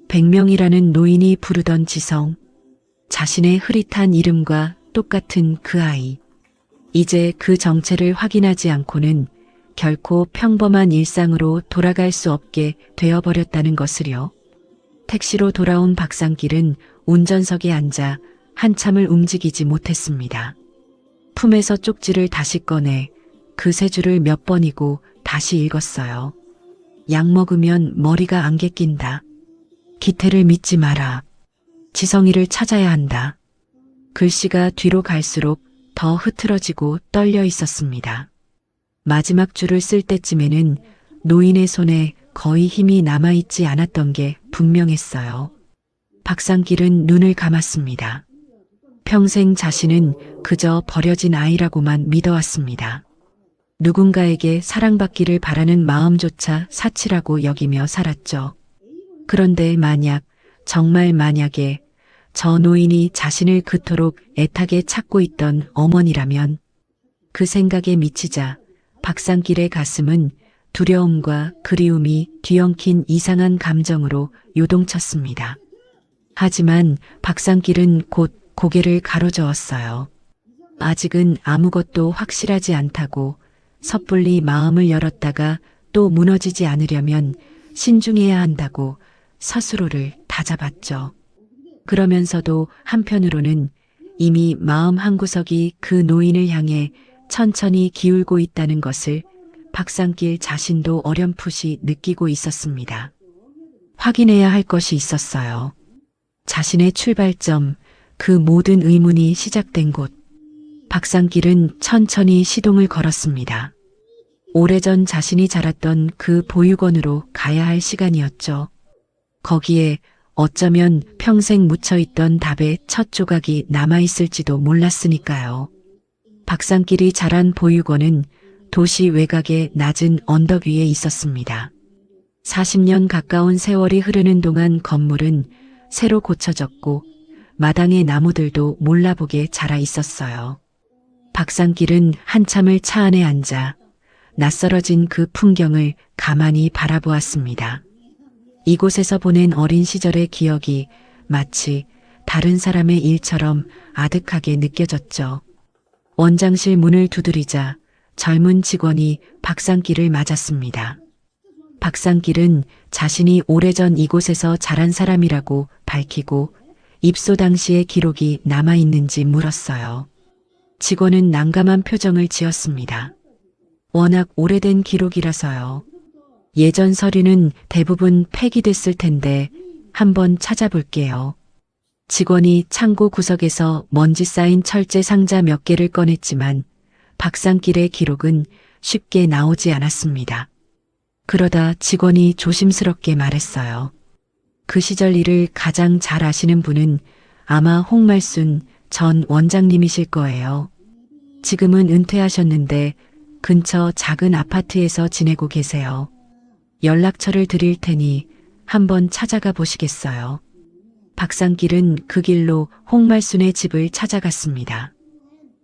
100명이라는 노인이 부르던 지성, 자신의 흐릿한 이름과 똑같은 그 아이. 이제 그 정체를 확인하지 않고는 결코 평범한 일상으로 돌아갈 수 없게 되어버렸다는 것을요. 택시로 돌아온 박산길은 운전석에 앉아 한참을 움직이지 못했습니다. 품에서 쪽지를 다시 꺼내 그 세 줄을 몇 번이고 다시 읽었어요. 약 먹으면 머리가 안개 낀다. 기태를 믿지 마라. 지성이를 찾아야 한다. 글씨가 뒤로 갈수록 더 흐트러지고 떨려 있었습니다. 마지막 줄을 쓸 때쯤에는 노인의 손에 거의 힘이 남아있지 않았던 게 분명했어요. 박산길은 눈을 감았습니다. 평생 자신은 그저 버려진 아이라고만 믿어왔습니다. 누군가에게 사랑받기를 바라는 마음조차 사치라고 여기며 살았죠. 그런데 정말 만약에 저 노인이 자신을 그토록 애타게 찾고 있던 어머니라면, 그 생각에 미치자 박상길의 가슴은 두려움과 그리움이 뒤엉킨 이상한 감정으로 요동쳤습니다. 하지만 박상길은 곧 고개를 가로저었어요. 아직은 아무것도 확실하지 않다고, 섣불리 마음을 열었다가 또 무너지지 않으려면 신중해야 한다고 스스로를 다잡았죠. 그러면서도 한편으로는 이미 마음 한구석이 그 노인을 향해 천천히 기울고 있다는 것을 박상길 자신도 어렴풋이 느끼고 있었습니다. 확인해야 할 것이 있었어요. 자신의 출발점, 그 모든 의문이 시작된 곳. 박상길은 천천히 시동을 걸었습니다. 오래전 자신이 자랐던 그 보육원으로 가야 할 시간이었죠. 거기에 어쩌면 평생 묻혀있던 답의 첫 조각이 남아있을지도 몰랐으니까요. 박상길이 자란 보육원은 도시 외곽의 낮은 언덕 위에 있었습니다. 40년 가까운 세월이 흐르는 동안 건물은 새로 고쳐졌고 마당의 나무들도 몰라보게 자라 있었어요. 박상길은 한참을 차 안에 앉아 낯설어진 그 풍경을 가만히 바라보았습니다. 이곳에서 보낸 어린 시절의 기억이 마치 다른 사람의 일처럼 아득하게 느껴졌죠. 원장실 문을 두드리자 젊은 직원이 박상길을 맞았습니다. 박상길은 자신이 오래전 이곳에서 자란 사람이라고 밝히고 입소 당시의 기록이 남아있는지 물었어요. 직원은 난감한 표정을 지었습니다. 워낙 오래된 기록이라서요. 예전 서류는 대부분 폐기됐을 텐데 한번 찾아볼게요. 직원이 창고 구석에서 먼지 쌓인 철제 상자 몇 개를 꺼냈지만 박상길의 기록은 쉽게 나오지 않았습니다. 그러다 직원이 조심스럽게 말했어요. 그 시절 일을 가장 잘 아시는 분은 아마 홍말순 전 원장님이실 거예요. 지금은 은퇴하셨는데 근처 작은 아파트에서 지내고 계세요. 연락처를 드릴 테니 한번 찾아가 보시겠어요? 박상길은 그 길로 홍말순의 집을 찾아갔습니다.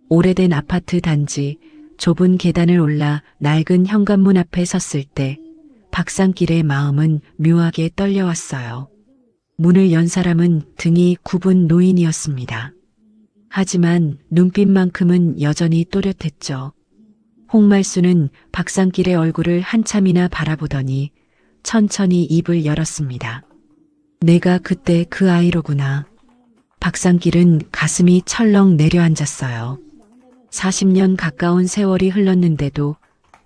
오래된 아파트 단지, 좁은 계단을 올라 낡은 현관문 앞에 섰을 때 박상길의 마음은 묘하게 떨려왔어요. 문을 연 사람은 등이 굽은 노인이었습니다. 하지만 눈빛만큼은 여전히 또렷했죠. 홍말순은 박상길의 얼굴을 한참이나 바라보더니 천천히 입을 열었습니다. 내가 그때 그 아이로구나. 박상길은 가슴이 철렁 내려앉았어요. 40년 가까운 세월이 흘렀는데도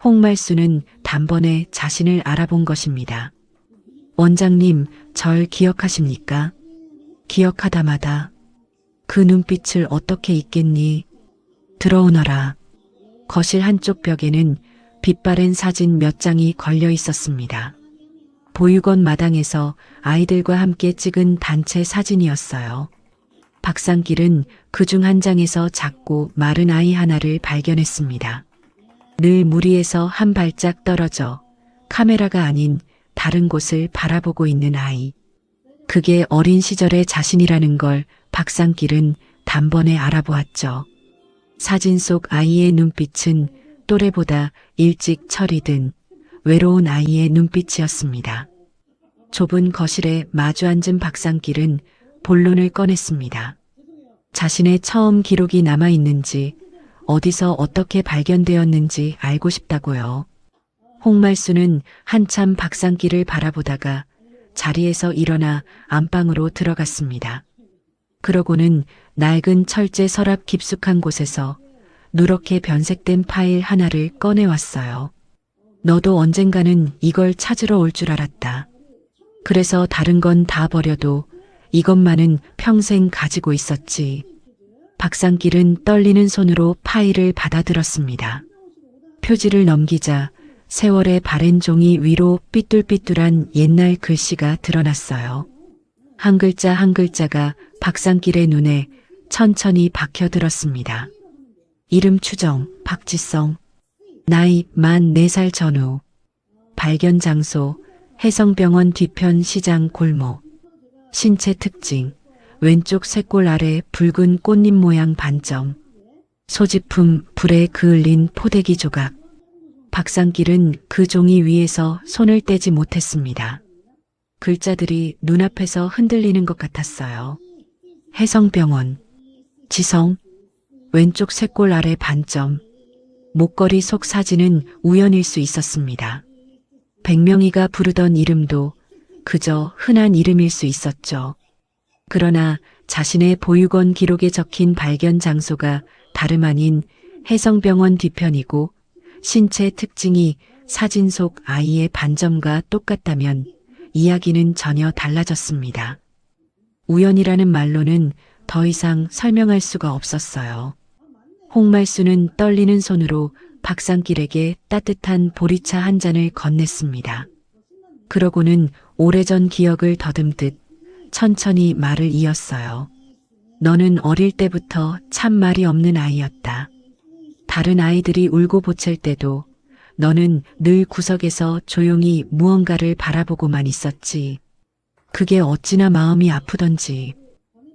홍말순은 단번에 자신을 알아본 것입니다. 원장님, 절 기억하십니까? 기억하다마다 그 눈빛을 어떻게 잊겠니? 들어오너라. 거실 한쪽 벽에는 빛바랜 사진 몇 장이 걸려 있었습니다. 보육원 마당에서 아이들과 함께 찍은 단체 사진이었어요. 박상길은 그중 한 장에서 작고 마른 아이 하나를 발견했습니다. 늘 무리에서 한 발짝 떨어져 카메라가 아닌 다른 곳을 바라보고 있는 아이. 그게 어린 시절의 자신이라는 걸 박상길은 단번에 알아보았죠. 사진 속 아이의 눈빛은 또래보다 일찍 철이 든 외로운 아이의 눈빛이었습니다. 좁은 거실에 마주 앉은 박상길은 본론을 꺼냈습니다. 자신의 처음 기록이 남아있는지, 어디서 어떻게 발견되었는지 알고 싶다고요. 홍말순은 한참 박상길을 바라보다가 자리에서 일어나 안방으로 들어갔습니다. 그러고는 낡은 철제 서랍 깊숙한 곳에서 누렇게 변색된 파일 하나를 꺼내왔어요. 너도 언젠가는 이걸 찾으러 올 줄 알았다. 그래서 다른 건 다 버려도 이것만은 평생 가지고 있었지. 박상길은 떨리는 손으로 파일을 받아들었습니다. 표지를 넘기자 세월의 바랜 종이 위로 삐뚤삐뚤한 옛날 글씨가 드러났어요. 한 글자 한 글자가 박상길의 눈에 천천히 박혀들었습니다. 이름 추정, 박지성. 나이 만 4살 전후. 발견 장소 해성병원 뒤편 시장 골목. 신체 특징 왼쪽 쇄골 아래 붉은 꽃잎 모양 반점. 소지품 불에 그을린 포대기 조각. 박상길은 그 종이 위에서 손을 떼지 못했습니다. 글자들이 눈앞에서 흔들리는 것 같았어요. 해성병원. 지성. 왼쪽 쇄골 아래 반점. 목걸이 속 사진은 우연일 수 있었습니다. 백명이가 부르던 이름도 그저 흔한 이름일 수 있었죠. 그러나 자신의 보육원 기록에 적힌 발견 장소가 다름 아닌 해성병원 뒤편이고 신체 특징이 사진 속 아이의 반점과 똑같다면 이야기는 전혀 달라졌습니다. 우연이라는 말로는 더 이상 설명할 수가 없었어요. 홍말수는 떨리는 손으로 박상길에게 따뜻한 보리차 한 잔을 건넸습니다. 그러고는 오래전 기억을 더듬듯 천천히 말을 이었어요. 너는 어릴 때부터 참 말이 없는 아이였다. 다른 아이들이 울고 보챌 때도 너는 늘 구석에서 조용히 무언가를 바라보고만 있었지. 그게 어찌나 마음이 아프던지.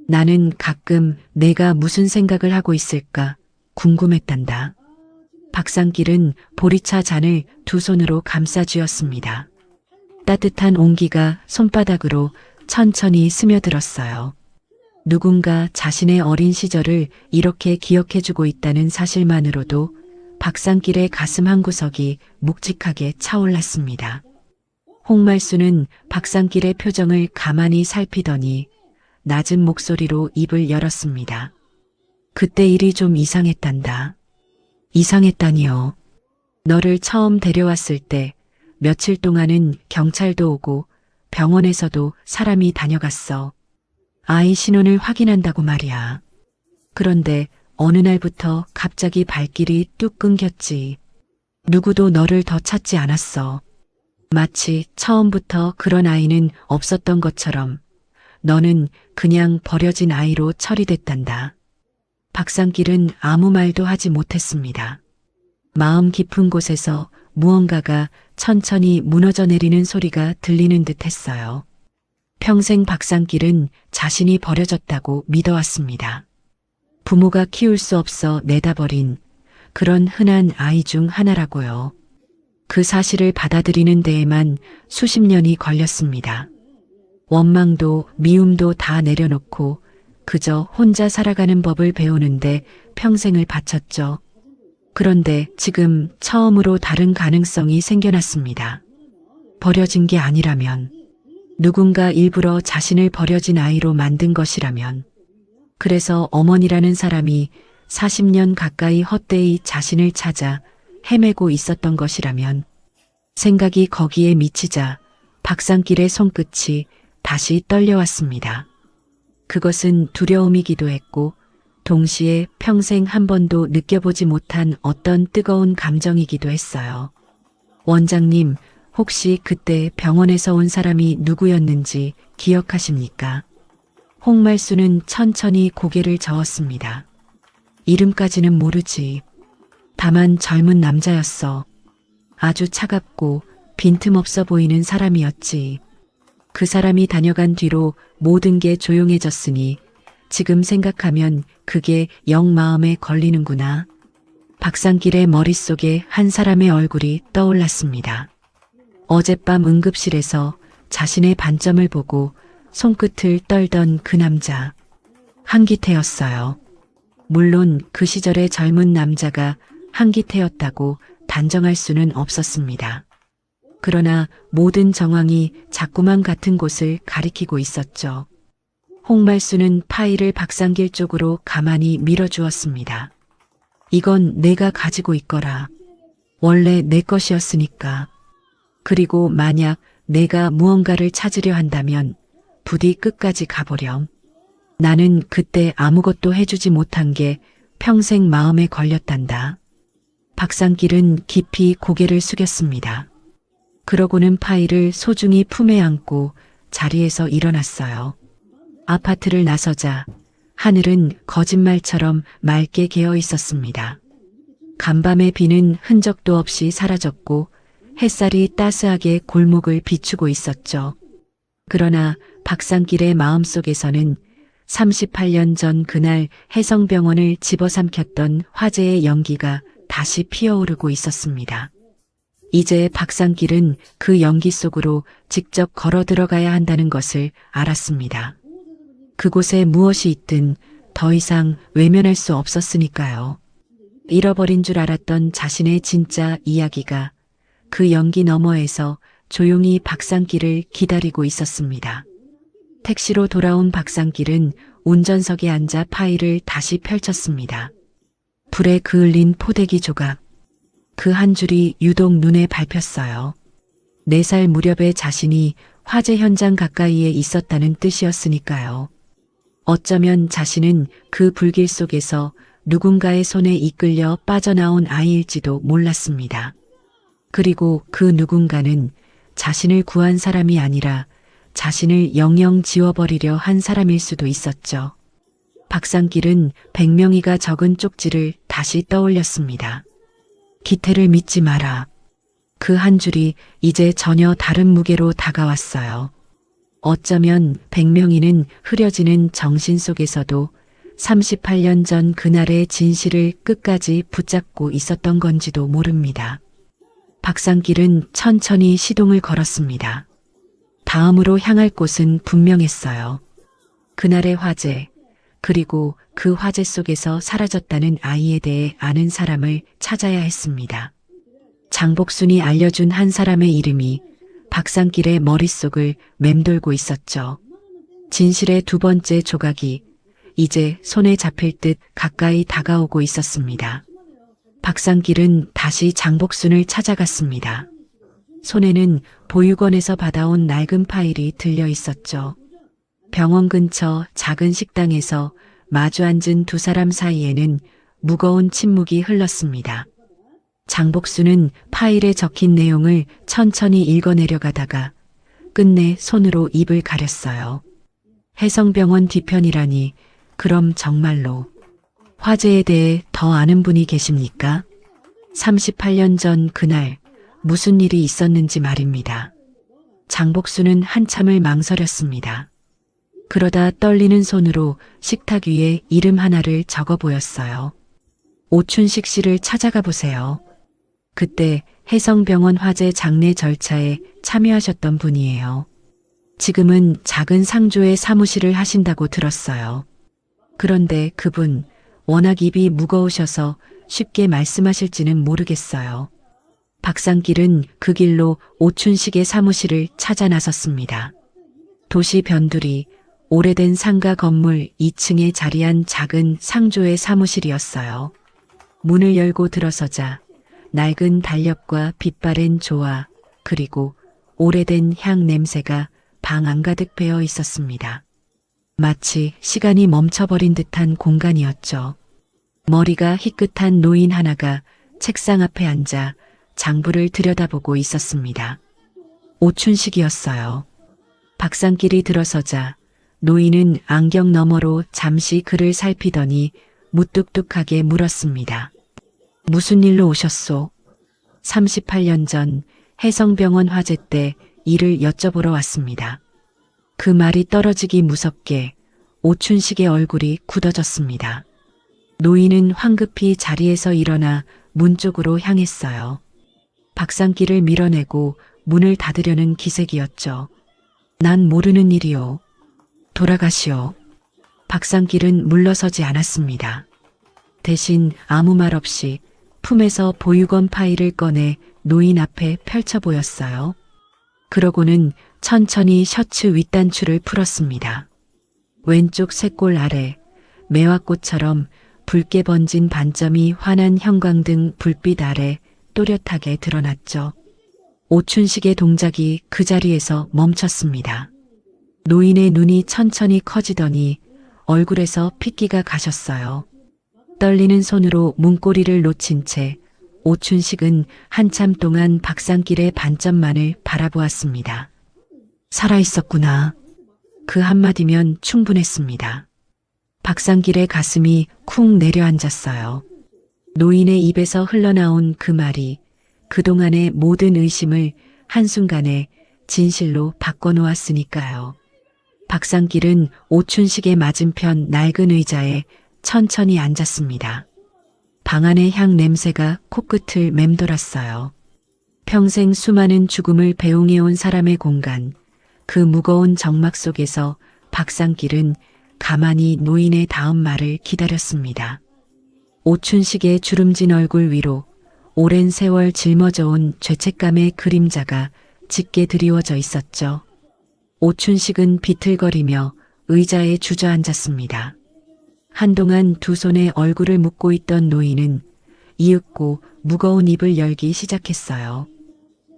나는 가끔 내가 무슨 생각을 하고 있을까 궁금했단다. 박상길은 보리차 잔을 두 손으로 감싸 쥐었습니다. 따뜻한 온기가 손바닥으로 천천히 스며들었어요. 누군가 자신의 어린 시절을 이렇게 기억해주고 있다는 사실만으로도 박상길의 가슴 한구석이 묵직하게 차올랐습니다. 홍말수는 박상길의 표정을 가만히 살피더니 낮은 목소리로 입을 열었습니다. 그때 일이 좀 이상했단다. 이상했다니요. 너를 처음 데려왔을 때 며칠 동안은 경찰도 오고 병원에서도 사람이 다녀갔어. 아이 신원을 확인한다고 말이야. 그런데 어느 날부터 갑자기 발길이 뚝 끊겼지. 누구도 너를 더 찾지 않았어. 마치 처음부터 그런 아이는 없었던 것처럼 너는 그냥 버려진 아이로 처리됐단다. 박상길은 아무 말도 하지 못했습니다. 마음 깊은 곳에서 무언가가 천천히 무너져 내리는 소리가 들리는 듯 했어요. 평생 박상길은 자신이 버려졌다고 믿어왔습니다. 부모가 키울 수 없어 내다버린 그런 흔한 아이 중 하나라고요. 그 사실을 받아들이는 데에만 수십 년이 걸렸습니다. 원망도 미움도 다 내려놓고 그저 혼자 살아가는 법을 배우는데 평생을 바쳤죠. 그런데 지금 처음으로 다른 가능성이 생겨났습니다. 버려진 게 아니라면, 누군가 일부러 자신을 버려진 아이로 만든 것이라면, 그래서 어머니라는 사람이 40년 가까이 헛되이 자신을 찾아 헤매고 있었던 것이라면, 생각이 거기에 미치자 박상길의 손끝이 다시 떨려왔습니다. 그것은 두려움이기도 했고 동시에 평생 한 번도 느껴보지 못한 어떤 뜨거운 감정이기도 했어요. 원장님, 혹시 그때 병원에서 온 사람이 누구였는지 기억하십니까? 홍말수는 천천히 고개를 저었습니다. 이름까지는 모르지. 다만 젊은 남자였어. 아주 차갑고 빈틈없어 보이는 사람이었지. 그 사람이 다녀간 뒤로 모든 게 조용해졌으니 지금 생각하면 그게 영 마음에 걸리는구나. 박상길의 머릿속에 한 사람의 얼굴이 떠올랐습니다. 어젯밤 응급실에서 자신의 반점을 보고 손끝을 떨던 그 남자. 한기태였어요. 물론 그 시절의 젊은 남자가 한기태였다고 단정할 수는 없었습니다. 그러나 모든 정황이 자꾸만 같은 곳을 가리키고 있었죠. 홍말수는 파일을 박상길 쪽으로 가만히 밀어주었습니다. 이건 내가 가지고 있거라. 원래 내 것이었으니까. 그리고 만약 내가 무언가를 찾으려 한다면 부디 끝까지 가보렴. 나는 그때 아무것도 해주지 못한 게 평생 마음에 걸렸단다. 박상길은 깊이 고개를 숙였습니다. 그러고는 파일을 소중히 품에 안고 자리에서 일어났어요. 아파트를 나서자 하늘은 거짓말처럼 맑게 개어 있었습니다. 간밤의 비는 흔적도 없이 사라졌고 햇살이 따스하게 골목을 비추고 있었죠. 그러나 박상길의 마음속에서는 38년 전 그날 해성병원을 집어삼켰던 화재의 연기가 다시 피어오르고 있었습니다. 이제 박상길은 그 연기 속으로 직접 걸어 들어가야 한다는 것을 알았습니다. 그곳에 무엇이 있든 더 이상 외면할 수 없었으니까요. 잃어버린 줄 알았던 자신의 진짜 이야기가 그 연기 너머에서 조용히 박상길을 기다리고 있었습니다. 택시로 돌아온 박상길은 운전석에 앉아 파일을 다시 펼쳤습니다. 불에 그을린 포대기 조각. 그 한 줄이 유독 눈에 밟혔어요. 4살 무렵의 자신이 화재 현장 가까이에 있었다는 뜻이었으니까요. 어쩌면 자신은 그 불길 속에서 누군가의 손에 이끌려 빠져나온 아이일지도 몰랐습니다. 그리고 그 누군가는 자신을 구한 사람이 아니라 자신을 영영 지워버리려 한 사람일 수도 있었죠. 박상길은 백명희가 적은 쪽지를 다시 떠올렸습니다. 기태를 믿지 마라. 그 한 줄이 이제 전혀 다른 무게로 다가왔어요. 어쩌면 백명희는 흐려지는 정신 속에서도 38년 전 그날의 진실을 끝까지 붙잡고 있었던 건지도 모릅니다. 박상길은 천천히 시동을 걸었습니다. 다음으로 향할 곳은 분명했어요. 그날의 화재, 그리고 그 화재 속에서 사라졌다는 아이에 대해 아는 사람을 찾아야 했습니다. 장복순이 알려준 한 사람의 이름이 박상길의 머릿속을 맴돌고 있었죠. 진실의 2번째 조각이 이제 손에 잡힐 듯 가까이 다가오고 있었습니다. 박상길은 다시 장복순을 찾아갔습니다. 손에는 보육원에서 받아온 낡은 파일이 들려 있었죠. 병원 근처 작은 식당에서 마주 앉은 2사람 사이에는 무거운 침묵이 흘렀습니다. 장복순은 파일에 적힌 내용을 천천히 읽어내려가다가 끝내 손으로 입을 가렸어요. 해성병원 뒤편이라니, 그럼 정말로 화재에 대해 더 아는 분이 계십니까? 38년 전 그날 무슨 일이 있었는지 말입니다. 장복순은 한참을 망설였습니다. 그러다 떨리는 손으로 식탁 위에 이름 하나를 적어 보였어요. 오춘식 씨를 찾아가 보세요. 그때 해성병원 화재 장례 절차에 참여하셨던 분이에요. 지금은 작은 상조의 사무실을 하신다고 들었어요. 그런데 그분 워낙 입이 무거우셔서 쉽게 말씀하실지는 모르겠어요. 박상길은 그 길로 오춘식의 사무실을 찾아 나섰습니다. 도시 변두리 오래된 상가 건물 2층에 자리한 작은 상조의 사무실이었어요. 문을 열고 들어서자 낡은 달력과 빛바랜 조화, 그리고 오래된 향 냄새가 방 안가득 배어 있었습니다. 마치 시간이 멈춰버린 듯한 공간이었죠. 머리가 희끗한 노인 하나가 책상 앞에 앉아 장부를 들여다보고 있었습니다. 오춘식이었어요. 박상길이 들어서자 노인은 안경 너머로 잠시 그를 살피더니 무뚝뚝하게 물었습니다. 무슨 일로 오셨소? 38년 전 해성병원 화재 때 일을 여쭤보러 왔습니다. 그 말이 떨어지기 무섭게 오춘식의 얼굴이 굳어졌습니다. 노인은 황급히 자리에서 일어나 문 쪽으로 향했어요. 박상길을 밀어내고 문을 닫으려는 기색이었죠. 난 모르는 일이요. 돌아가시오. 박상길은 물러서지 않았습니다. 대신 아무 말 없이 품에서 보육원 파일을 꺼내 노인 앞에 펼쳐 보였어요. 그러고는 천천히 셔츠 윗단추를 풀었습니다. 왼쪽 쇄골 아래 매화꽃처럼 붉게 번진 반점이 환한 형광등 불빛 아래 또렷하게 드러났죠. 오춘식의 동작이 그 자리에서 멈췄습니다. 노인의 눈이 천천히 커지더니 얼굴에서 핏기가 가셨어요. 떨리는 손으로 문고리를 놓친 채 오춘식은 한참 동안 박상길의 반점만을 바라보았습니다. 살아있었구나. 그 한마디면 충분했습니다. 박상길의 가슴이 쿵 내려앉았어요. 노인의 입에서 흘러나온 그 말이 그동안의 모든 의심을 한순간에 진실로 바꿔놓았으니까요. 박상길은 오춘식의 맞은편 낡은 의자에 천천히 앉았습니다. 방 안의 향 냄새가 코끝을 맴돌았어요. 평생 수많은 죽음을 배웅해온 사람의 공간, 그 무거운 정막 속에서 박상길은 가만히 노인의 다음 말을 기다렸습니다. 오춘식의 주름진 얼굴 위로 오랜 세월 짊어져온 죄책감의 그림자가 짙게 드리워져 있었죠. 오춘식은 비틀거리며 의자에 주저앉았습니다. 한동안 두 손에 얼굴을 묶고 있던 노인은 이윽고 무거운 입을 열기 시작했어요.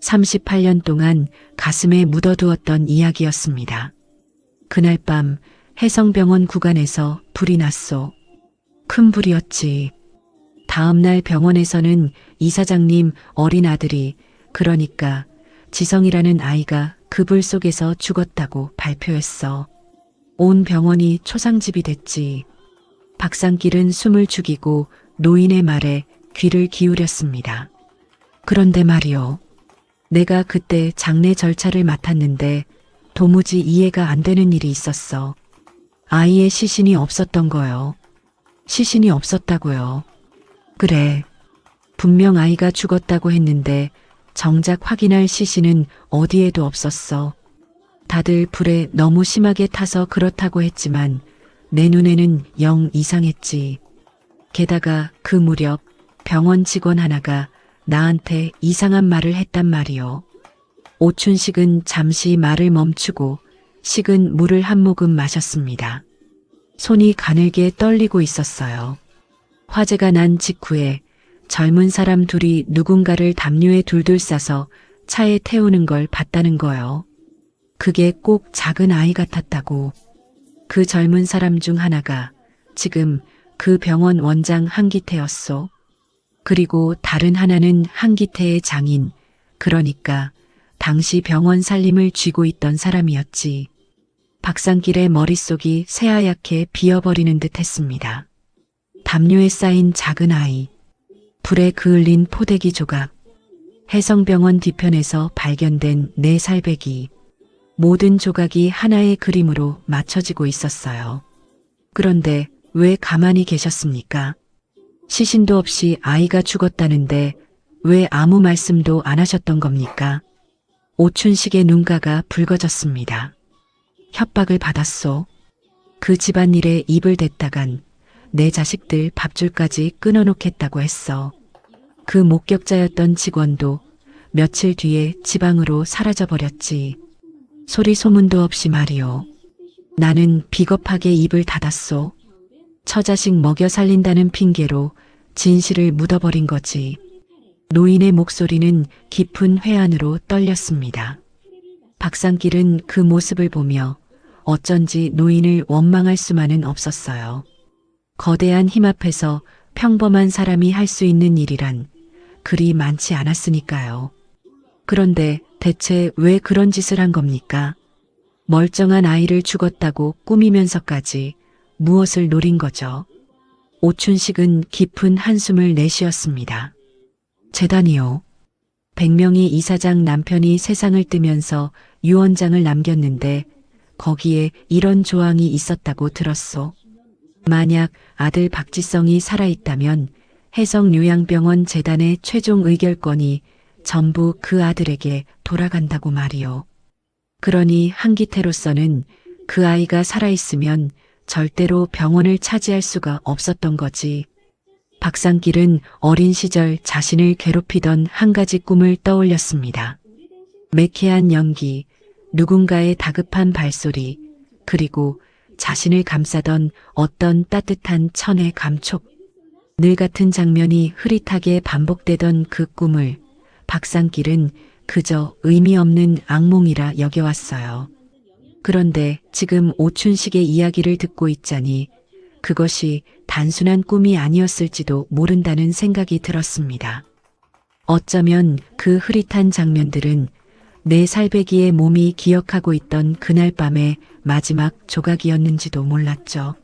38년 동안 가슴에 묻어두었던 이야기였습니다. 그날 밤 해성병원 구간에서 불이 났소. 큰 불이었지. 다음날 병원에서는 이사장님 어린 아들이, 그러니까 지성이라는 아이가 그 불 속에서 죽었다고 발표했어. 온 병원이 초상집이 됐지. 박상길은 숨을 죽이고 노인의 말에 귀를 기울였습니다. 그런데 말이요. 내가 그때 장례 절차를 맡았는데 도무지 이해가 안 되는 일이 있었어. 아이의 시신이 없었던 거요. 시신이 없었다고요. 그래. 분명 아이가 죽었다고 했는데 정작 확인할 시신은 어디에도 없었어. 다들 불에 너무 심하게 타서 그렇다고 했지만 내 눈에는 영 이상했지. 게다가 그 무렵 병원 직원 하나가 나한테 이상한 말을 했단 말이요. 오춘식은 잠시 말을 멈추고 식은 물을 한 모금 마셨습니다. 손이 가늘게 떨리고 있었어요. 화재가 난 직후에 젊은 사람 둘이 누군가를 담요에 둘둘 싸서 차에 태우는 걸 봤다는 거요. 그게 꼭 작은 아이 같았다고. 그 젊은 사람 중 하나가 지금 그 병원 원장 한기태였소. 그리고 다른 하나는 한기태의 장인, 그러니까 당시 병원 살림을 쥐고 있던 사람이었지. 박상길의 머릿속이 새하얗게 비어버리는 듯 했습니다. 담요에 쌓인 작은 아이, 불에 그을린 포대기 조각, 해성병원 뒤편에서 발견된 네 살배기, 모든 조각이 하나의 그림으로 맞춰지고 있었어요. 그런데 왜 가만히 계셨습니까? 시신도 없이 아이가 죽었다는데 왜 아무 말씀도 안 하셨던 겁니까? 오춘식의 눈가가 붉어졌습니다. 협박을 받았소. 그 집안일에 입을 댔다간 내 자식들 밥줄까지 끊어놓겠다고 했어. 그 목격자였던 직원도 며칠 뒤에 지방으로 사라져버렸지. 소리 소문도 없이 말이오. 나는 비겁하게 입을 닫았소. 처자식 먹여 살린다는 핑계로 진실을 묻어버린 거지. 노인의 목소리는 깊은 회한으로 떨렸습니다. 박상길은 그 모습을 보며 어쩐지 노인을 원망할 수만은 없었어요. 거대한 힘 앞에서 평범한 사람이 할 수 있는 일이란 그리 많지 않았으니까요. 그런데 대체 왜 그런 짓을 한 겁니까? 멀쩡한 아이를 죽었다고 꾸미면서까지 무엇을 노린 거죠? 오춘식은 깊은 한숨을 내쉬었습니다. 재단이요. 100명이 이사장 남편이 세상을 뜨면서 유언장을 남겼는데 거기에 이런 조항이 있었다고 들었소. 만약 아들 박지성이 살아있다면 해성요양병원 재단의 최종 의결권이 전부 그 아들에게 돌아간다고 말이요. 그러니 한기태로서는 그 아이가 살아있으면 절대로 병원을 차지할 수가 없었던 거지. 박상길은 어린 시절 자신을 괴롭히던 한 가지 꿈을 떠올렸습니다. 매캐한 연기, 누군가의 다급한 발소리, 그리고 자신을 감싸던 어떤 따뜻한 천의 감촉. 늘 같은 장면이 흐릿하게 반복되던 그 꿈을 박상길은 그저 의미 없는 악몽이라 여겨왔어요. 그런데 지금 오춘식의 이야기를 듣고 있자니 그것이 단순한 꿈이 아니었을지도 모른다는 생각이 들었습니다. 어쩌면 그 흐릿한 장면들은 내 살배기의 몸이 기억하고 있던 그날 밤의 마지막 조각이었는지도 몰랐죠.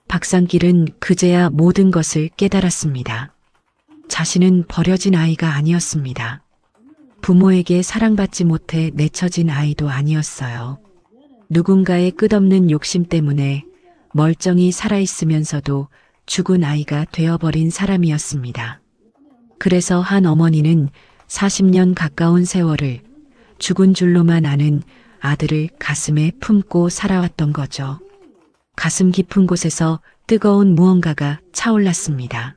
박상길은 그제야 모든 것을 깨달았습니다. 자신은 버려진 아이가 아니었습니다. 부모에게 사랑받지 못해 내쳐진 아이도 아니었어요. 누군가의 끝없는 욕심 때문에 멀쩡히 살아있으면서도 죽은 아이가 되어버린 사람이었습니다. 그래서 한 어머니는 40년 가까운 세월을 죽은 줄로만 아는 아들을 가슴에 품고 살아왔던 거죠. 가슴 깊은 곳에서 뜨거운 무언가가 차올랐습니다.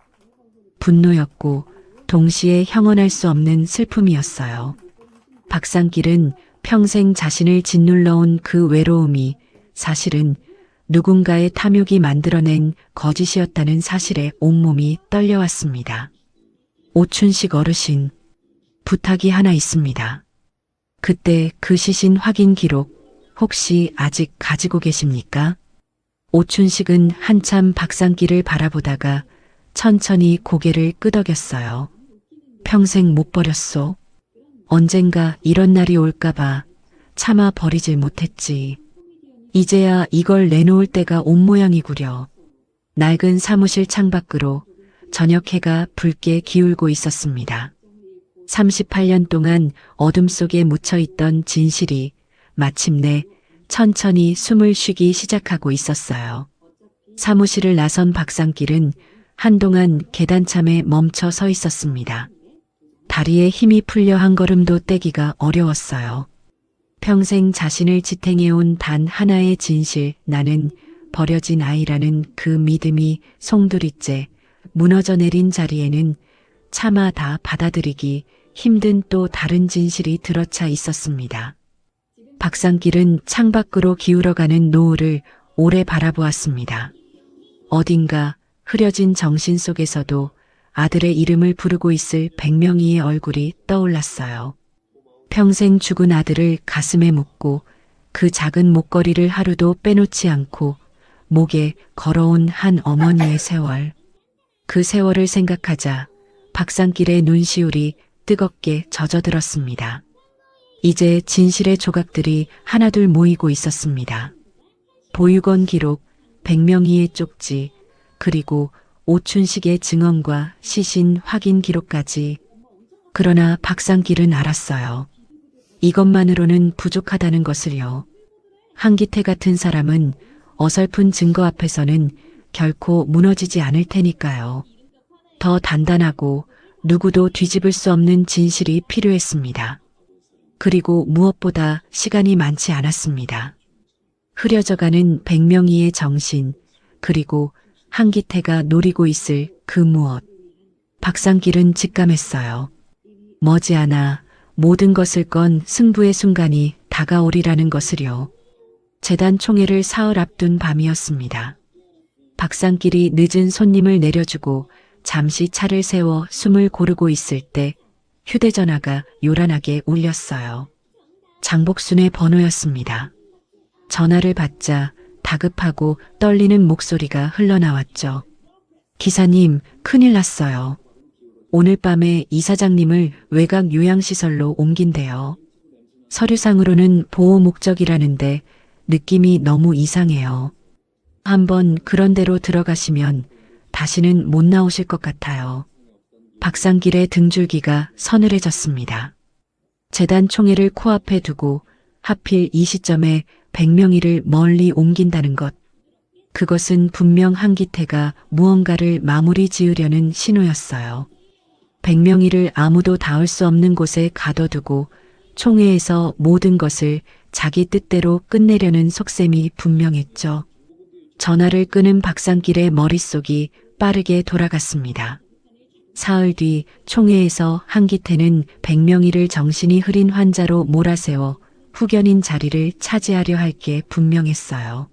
분노였고 동시에 형언할 수 없는 슬픔이었어요. 박상길은 평생 자신을 짓눌러온 그 외로움이 사실은 누군가의 탐욕이 만들어낸 거짓이었다는 사실에 온몸이 떨려왔습니다. 오춘식 어르신, 부탁이 하나 있습니다. 그때 그 시신 확인 기록 혹시 아직 가지고 계십니까? 오춘식은 한참 박상길을 바라보다가 천천히 고개를 끄덕였어요. 평생 못 버렸소. 언젠가 이런 날이 올까봐 차마 버리질 못했지. 이제야 이걸 내놓을 때가 온 모양이구려. 낡은 사무실 창밖으로 저녁 해가 붉게 기울고 있었습니다. 38년 동안 어둠 속에 묻혀있던 진실이 마침내 천천히 숨을 쉬기 시작하고 있었어요. 사무실을 나선 박상길은 한동안 계단참에 멈춰 서 있었습니다. 다리에 힘이 풀려 한 걸음도 떼기가 어려웠어요. 평생 자신을 지탱해온 단 하나의 진실, 나는 버려진 아이라는 그 믿음이 송두리째 무너져 내린 자리에는 차마 다 받아들이기 힘든 또 다른 진실이 들어차 있었습니다. 박상길은 창밖으로 기울어가는 노을을 오래 바라보았습니다. 어딘가 흐려진 정신 속에서도 아들의 이름을 부르고 있을 백명희의 얼굴이 떠올랐어요. 평생 죽은 아들을 가슴에 묻고 그 작은 목걸이를 하루도 빼놓지 않고 목에 걸어온 한 어머니의 세월. 그 세월을 생각하자 박상길의 눈시울이 뜨겁게 젖어들었습니다. 이제 진실의 조각들이 하나둘 모이고 있었습니다. 보육원 기록, 백명희의 쪽지, 그리고 오춘식의 증언과 시신 확인 기록까지. 그러나 박상길은 알았어요. 이것만으로는 부족하다는 것을요. 한기태 같은 사람은 어설픈 증거 앞에서는 결코 무너지지 않을 테니까요. 더 단단하고 누구도 뒤집을 수 없는 진실이 필요했습니다. 그리고 무엇보다 시간이 많지 않았습니다. 흐려져가는 백명희의 정신, 그리고 한기태가 노리고 있을 그 무엇. 박상길은 직감했어요. 머지않아 모든 것을 건 승부의 순간이 다가오리라는 것을요. 재단 총회를 사흘 앞둔 밤이었습니다. 박상길이 늦은 손님을 내려주고 잠시 차를 세워 숨을 고르고 있을 때 휴대전화가 요란하게 울렸어요. 장복순의 번호였습니다. 전화를 받자 다급하고 떨리는 목소리가 흘러나왔죠. 기사님, 큰일 났어요. 오늘 밤에 이사장님을 외곽 요양시설로 옮긴대요. 서류상으로는 보호 목적이라는데 느낌이 너무 이상해요. 한번 그런 데로 들어가시면 다시는 못 나오실 것 같아요. 박상길의 등줄기가 서늘해졌습니다. 재단 총회를 코앞에 두고 하필 이 시점에 백명희를 멀리 옮긴다는 것. 그것은 분명 한기태가 무언가를 마무리 지으려는 신호였어요. 백명희를 아무도 닿을 수 없는 곳에 가둬두고 총회에서 모든 것을 자기 뜻대로 끝내려는 속셈이 분명했죠. 전화를 끊은 박상길의 머릿속이 빠르게 돌아갔습니다. 사흘 뒤 총회에서 한기태는 백명희를 정신이 흐린 환자로 몰아세워 후견인 자리를 차지하려 할 게 분명했어요.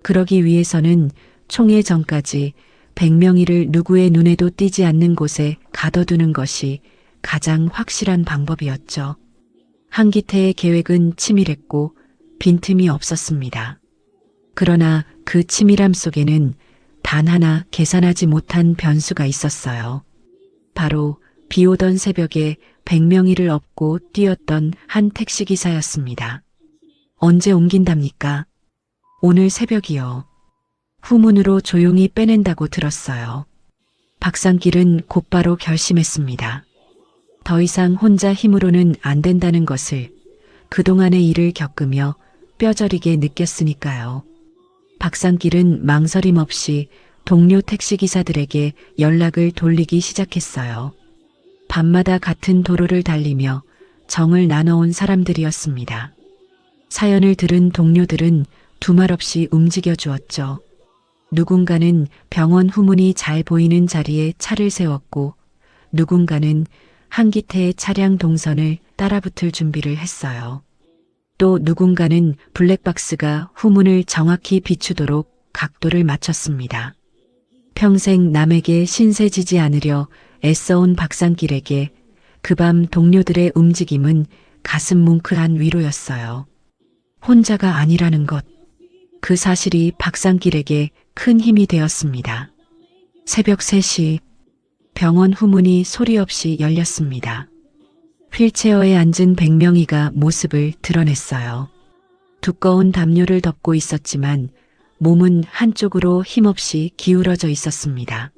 그러기 위해서는 총회 전까지 백명희를 누구의 눈에도 띄지 않는 곳에 가둬두는 것이 가장 확실한 방법이었죠. 한기태의 계획은 치밀했고 빈틈이 없었습니다. 그러나 그 치밀함 속에는 단 하나 계산하지 못한 변수가 있었어요. 바로 비 오던 새벽에 백명희를 업고 뛰었던 한 택시기사였습니다. 언제 옮긴답니까? 오늘 새벽이요. 후문으로 조용히 빼낸다고 들었어요. 박상길은 곧바로 결심했습니다. 더 이상 혼자 힘으로는 안 된다는 것을 그동안의 일을 겪으며 뼈저리게 느꼈으니까요. 박상길은 망설임 없이 동료 택시기사들에게 연락을 돌리기 시작했어요. 밤마다 같은 도로를 달리며 정을 나눠온 사람들이었습니다. 사연을 들은 동료들은 두말 없이 움직여 주었죠. 누군가는 병원 후문이 잘 보이는 자리에 차를 세웠고 누군가는 한기태의 차량 동선을 따라붙을 준비를 했어요. 또 누군가는 블랙박스가 후문을 정확히 비추도록 각도를 맞췄습니다. 평생 남에게 신세지지 않으려 애써온 박상길에게 그 밤 동료들의 움직임은 가슴 뭉클한 위로였어요. 혼자가 아니라는 것, 그 사실이 박상길에게 큰 힘이 되었습니다. 새벽 3시 병원 후문이 소리 없이 열렸습니다. 휠체어에 앉은 백명희가 모습을 드러냈어요. 두꺼운 담요를 덮고 있었지만 몸은 한쪽으로 힘없이 기울어져 있었습니다.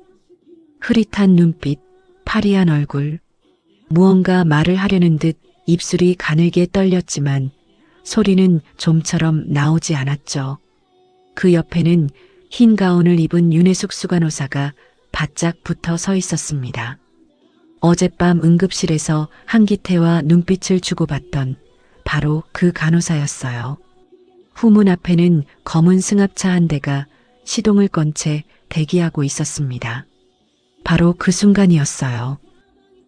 흐릿한 눈빛, 파리한 얼굴, 무언가 말을 하려는 듯 입술이 가늘게 떨렸지만 소리는 좀처럼 나오지 않았죠. 그 옆에는 흰 가운을 입은 윤혜숙 수간호사가 바짝 붙어 서 있었습니다. 어젯밤 응급실에서 한기태와 눈빛을 주고받던 바로 그 간호사였어요. 후문 앞에는 검은 승합차 한 대가 시동을 건 채 대기하고 있었습니다. 바로 그 순간이었어요.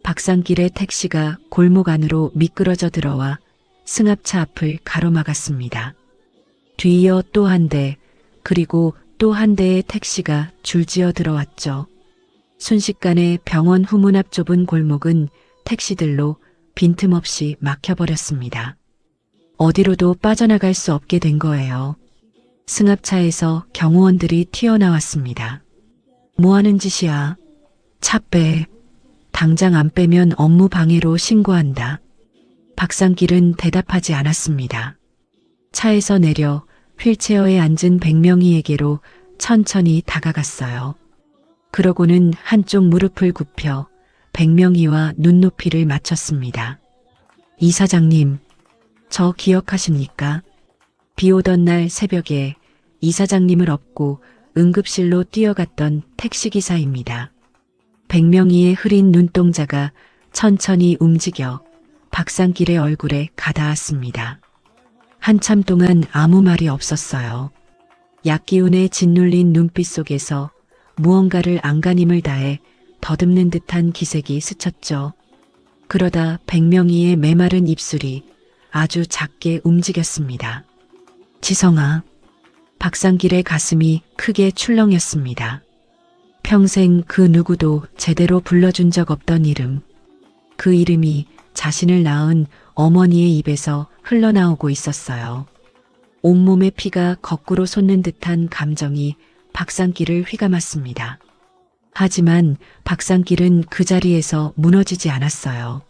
박상길의 택시가 골목 안으로 미끄러져 들어와 승합차 앞을 가로막았습니다. 뒤이어 또 한 대, 그리고 또 한 대의 택시가 줄지어 들어왔죠. 순식간에 병원 후문 앞 좁은 골목은 택시들로 빈틈없이 막혀버렸습니다. 어디로도 빠져나갈 수 없게 된 거예요. 승합차에서 경호원들이 튀어나왔습니다. 뭐 하는 짓이야? 차 빼. 당장 안 빼면 업무 방해로 신고한다. 박상길은 대답하지 않았습니다. 차에서 내려 휠체어에 앉은 백명희에게로 천천히 다가갔어요. 그러고는 한쪽 무릎을 굽혀 백명희와 눈높이를 맞췄습니다. 이 사장님, 저 기억하십니까? 비 오던 날 새벽에 이 사장님을 업고 응급실로 뛰어갔던 택시기사입니다. 백명희의 흐린 눈동자가 천천히 움직여 박상길의 얼굴에 가닿았습니다. 한참 동안 아무 말이 없었어요. 약기운에 짓눌린 눈빛 속에서 무언가를 안간힘을 다해 더듬는 듯한 기색이 스쳤죠. 그러다 백명희의 메마른 입술이 아주 작게 움직였습니다. 지성아. 박상길의 가슴이 크게 출렁였습니다. 평생 그 누구도 제대로 불러준 적 없던 이름. 그 이름이 자신을 낳은 어머니의 입에서 흘러나오고 있었어요. 온몸의 피가 거꾸로 솟는 듯한 감정이 박상길을 휘감았습니다. 하지만 박상길은 그 자리에서 무너지지 않았어요.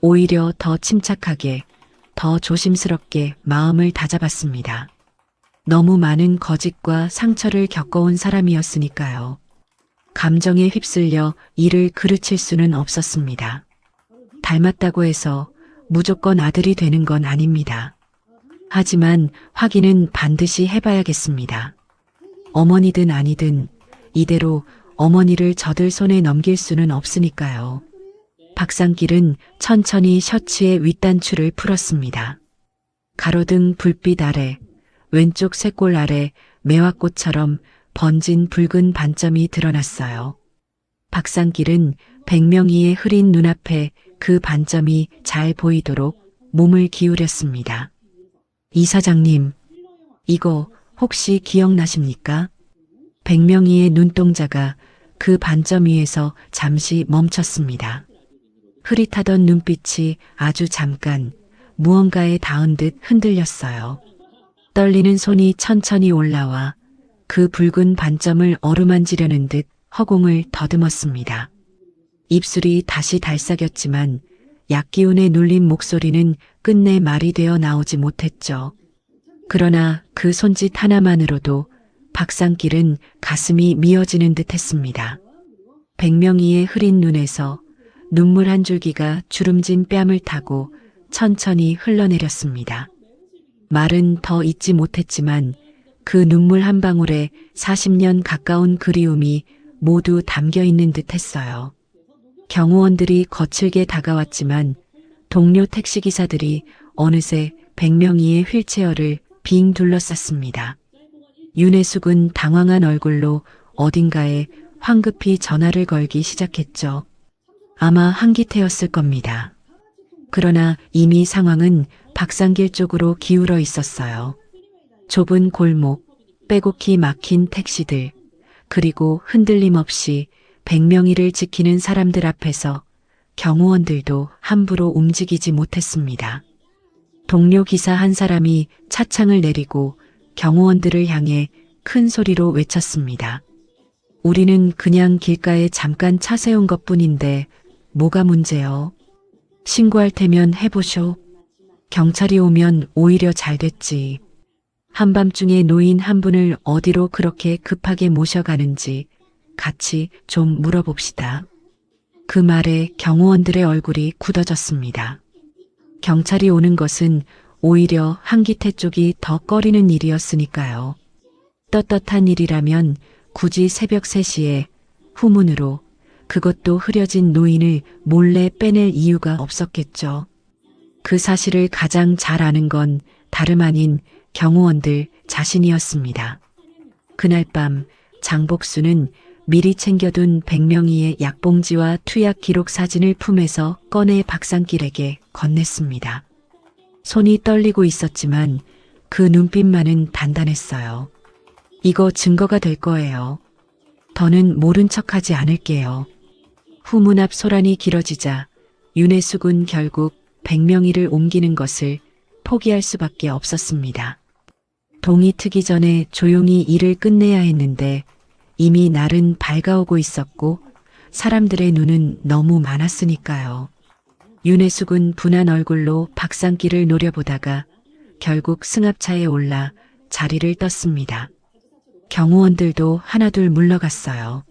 오히려 더 침착하게, 더 조심스럽게 마음을 다잡았습니다. 너무 많은 거짓과 상처를 겪어온 사람이었으니까요. 감정에 휩쓸려 이를 그르칠 수는 없었습니다. 닮았다고 해서 무조건 아들이 되는 건 아닙니다. 하지만 확인은 반드시 해봐야겠습니다. 어머니든 아니든 이대로 어머니를 저들 손에 넘길 수는 없으니까요. 박상길은 천천히 셔츠의 윗단추를 풀었습니다. 가로등 불빛 아래, 왼쪽 쇄골 아래 매화꽃처럼 번진 붉은 반점이 드러났어요. 박상길은 백명희의 흐린 눈앞에 그 반점이 잘 보이도록 몸을 기울였습니다. 이 사장님, 이거 혹시 기억나십니까? 백명희의 눈동자가 그 반점 위에서 잠시 멈췄습니다. 흐릿하던 눈빛이 아주 잠깐 무언가에 닿은 듯 흔들렸어요. 떨리는 손이 천천히 올라와 그 붉은 반점을 어루만지려는 듯 허공을 더듬었습니다. 입술이 다시 달싹였지만 약기운에 눌린 목소리는 끝내 말이 되어 나오지 못했죠. 그러나 그 손짓 하나만으로도 박상길은 가슴이 미어지는 듯 했습니다. 백명이의 흐린 눈에서 눈물 한 줄기가 주름진 뺨을 타고 천천히 흘러내렸습니다. 말은 더 잊지 못했지만 그 눈물 한 방울에 40년 가까운 그리움이 모두 담겨 있는 듯 했어요. 경호원들이 거칠게 다가왔지만 동료 택시기사들이 어느새 백명이의 휠체어를 빙 둘러쌌습니다. 윤혜숙은 당황한 얼굴로 어딘가에 황급히 전화를 걸기 시작했죠. 아마 한기태였을 겁니다. 그러나 이미 상황은 박상길 쪽으로 기울어 있었어요. 좁은 골목, 빼곡히 막힌 택시들, 그리고 흔들림 없이 백명이를 지키는 사람들 앞에서 경호원들도 함부로 움직이지 못했습니다. 동료 기사 한 사람이 차창을 내리고 경호원들을 향해 큰 소리로 외쳤습니다. 우리는 그냥 길가에 잠깐 차 세운 것뿐인데 뭐가 문제요? 신고할 테면 해보쇼. 경찰이 오면 오히려 잘 됐지. 한밤중에 노인 한 분을 어디로 그렇게 급하게 모셔가는지 같이 좀 물어봅시다. 그 말에 경호원들의 얼굴이 굳어졌습니다. 경찰이 오는 것은 오히려 한기태 쪽이 더 꺼리는 일이었으니까요. 떳떳한 일이라면 굳이 새벽 3시에 후문으로, 그것도 흐려진 노인을 몰래 빼낼 이유가 없었겠죠. 그 사실을 가장 잘 아는 건 다름 아닌 경호원들 자신이었습니다. 그날 밤 장복수는 미리 챙겨둔 백명이의 약봉지와 투약 기록 사진을 품에서 꺼내 박상길에게 건넸습니다. 손이 떨리고 있었지만 그 눈빛만은 단단했어요. 이거 증거가 될 거예요. 더는 모른 척하지 않을게요. 후문 앞 소란이 길어지자 윤혜숙은 결국 백명이를 옮기는 것을 포기할 수밖에 없었습니다. 동이 트기 전에 조용히 일을 끝내야 했는데 이미 날은 밝아오고 있었고 사람들의 눈은 너무 많았으니까요. 윤혜숙은 분한 얼굴로 박상길을 노려보다가 결국 승합차에 올라 자리를 떴습니다. 경호원들도 하나둘 물러갔어요.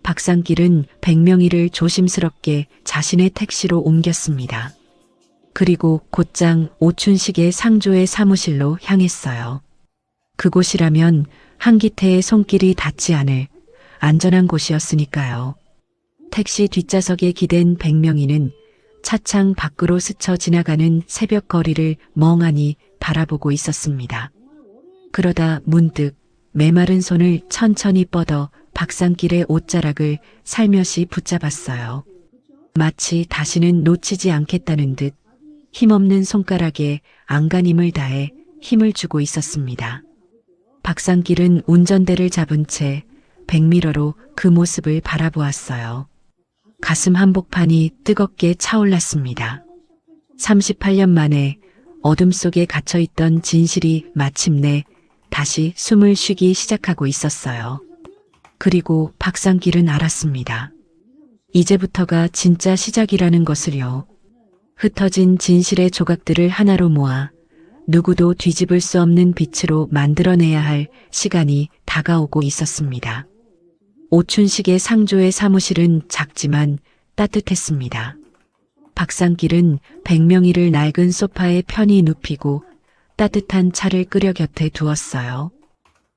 박상길은 백명이를 조심스럽게 자신의 택시로 옮겼습니다. 그리고 곧장 오춘식의 상조의 사무실로 향했어요. 그곳이라면 한기태의 손길이 닿지 않을 안전한 곳이었으니까요. 택시 뒷좌석에 기댄 백명이는 차창 밖으로 스쳐 지나가는 새벽 거리를 멍하니 바라보고 있었습니다. 그러다 문득 메마른 손을 천천히 뻗어 박상길의 옷자락을 살며시 붙잡았어요. 마치 다시는 놓치지 않겠다는 듯 힘없는 손가락에 안간힘을 다해 힘을 주고 있었습니다. 박상길은 운전대를 잡은 채 백미러로 그 모습을 바라보았어요. 가슴 한복판이 뜨겁게 차올랐습니다. 38년 만에 어둠 속에 갇혀있던 진실이 마침내 다시 숨을 쉬기 시작하고 있었어요. 그리고 박상길은 알았습니다. 이제부터가 진짜 시작이라는 것을요. 흩어진 진실의 조각들을 하나로 모아 누구도 뒤집을 수 없는 빛으로 만들어내야 할 시간이 다가오고 있었습니다. 오춘식의 상조의 사무실은 작지만 따뜻했습니다. 박상길은 백명이를 낡은 소파에 편히 눕히고 따뜻한 차를 끓여 곁에 두었어요.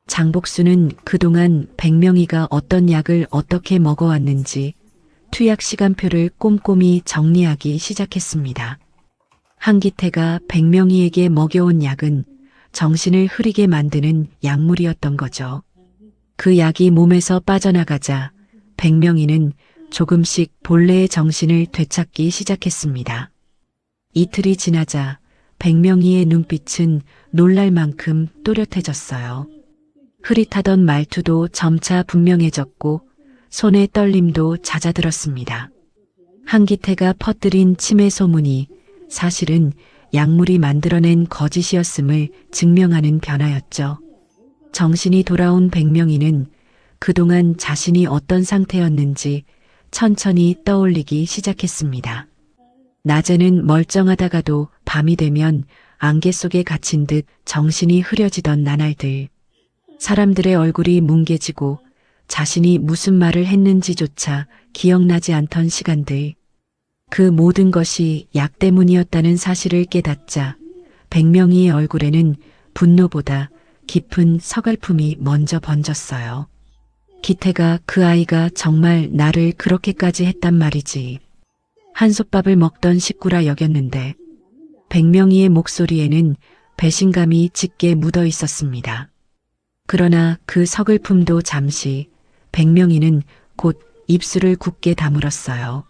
장복수는 그동안 백명이가 어떤 약을 어떻게 먹어왔는지 투약 시간표를 꼼꼼히 정리하기 시작했습니다. 한기태가 백명이에게 먹여온 약은 정신을 흐리게 만드는 약물이었던 거죠. 그 약이 몸에서 빠져나가자 백명이는 조금씩 본래의 정신을 되찾기 시작했습니다. 이틀이 지나자 백명이의 눈빛은 놀랄 만큼 또렷해졌어요. 흐릿하던 말투도 점차 분명해졌고 손의 떨림도 잦아들었습니다. 한기태가 퍼뜨린 치매 소문이 사실은 약물이 만들어낸 거짓이었음을 증명하는 변화였죠. 정신이 돌아온 백명이는 그동안 자신이 어떤 상태였는지 천천히 떠올리기 시작했습니다. 낮에는 멀쩡하다가도 밤이 되면 안개 속에 갇힌 듯 정신이 흐려지던 나날들. 사람들의 얼굴이 뭉개지고 자신이 무슨 말을 했는지조차 기억나지 않던 시간들. 그 모든 것이 약 때문이었다는 사실을 깨닫자 백명희의 얼굴에는 분노보다 깊은 서글픔이 먼저 번졌어요. 기태가 그 아이가 정말 나를 그렇게까지 했단 말이지. 한솥밥을 먹던 식구라 여겼는데 백명희의 목소리에는 배신감이 짙게 묻어 있었습니다. 그러나 그 서글픔도 잠시, 백명희는 곧 입술을 굳게 다물었어요.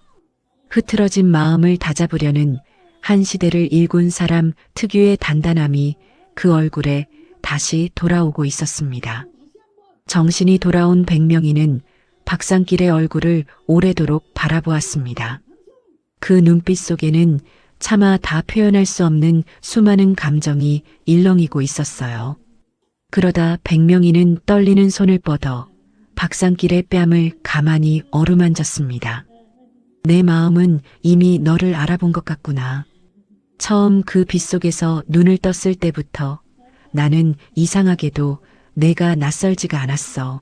흐트러진 마음을 다잡으려는 한 시대를 일군 사람 특유의 단단함이 그 얼굴에 다시 돌아오고 있었습니다. 정신이 돌아온 백명희는 박상길의 얼굴을 오래도록 바라보았습니다. 그 눈빛 속에는 차마 다 표현할 수 없는 수많은 감정이 일렁이고 있었어요. 그러다 백명희는 떨리는 손을 뻗어 박상길의 뺨을 가만히 어루만졌습니다. 내 마음은 이미 너를 알아본 것 같구나. 처음 그 빗속에서 눈을 떴을 때부터 나는 이상하게도 내가 낯설지가 않았어.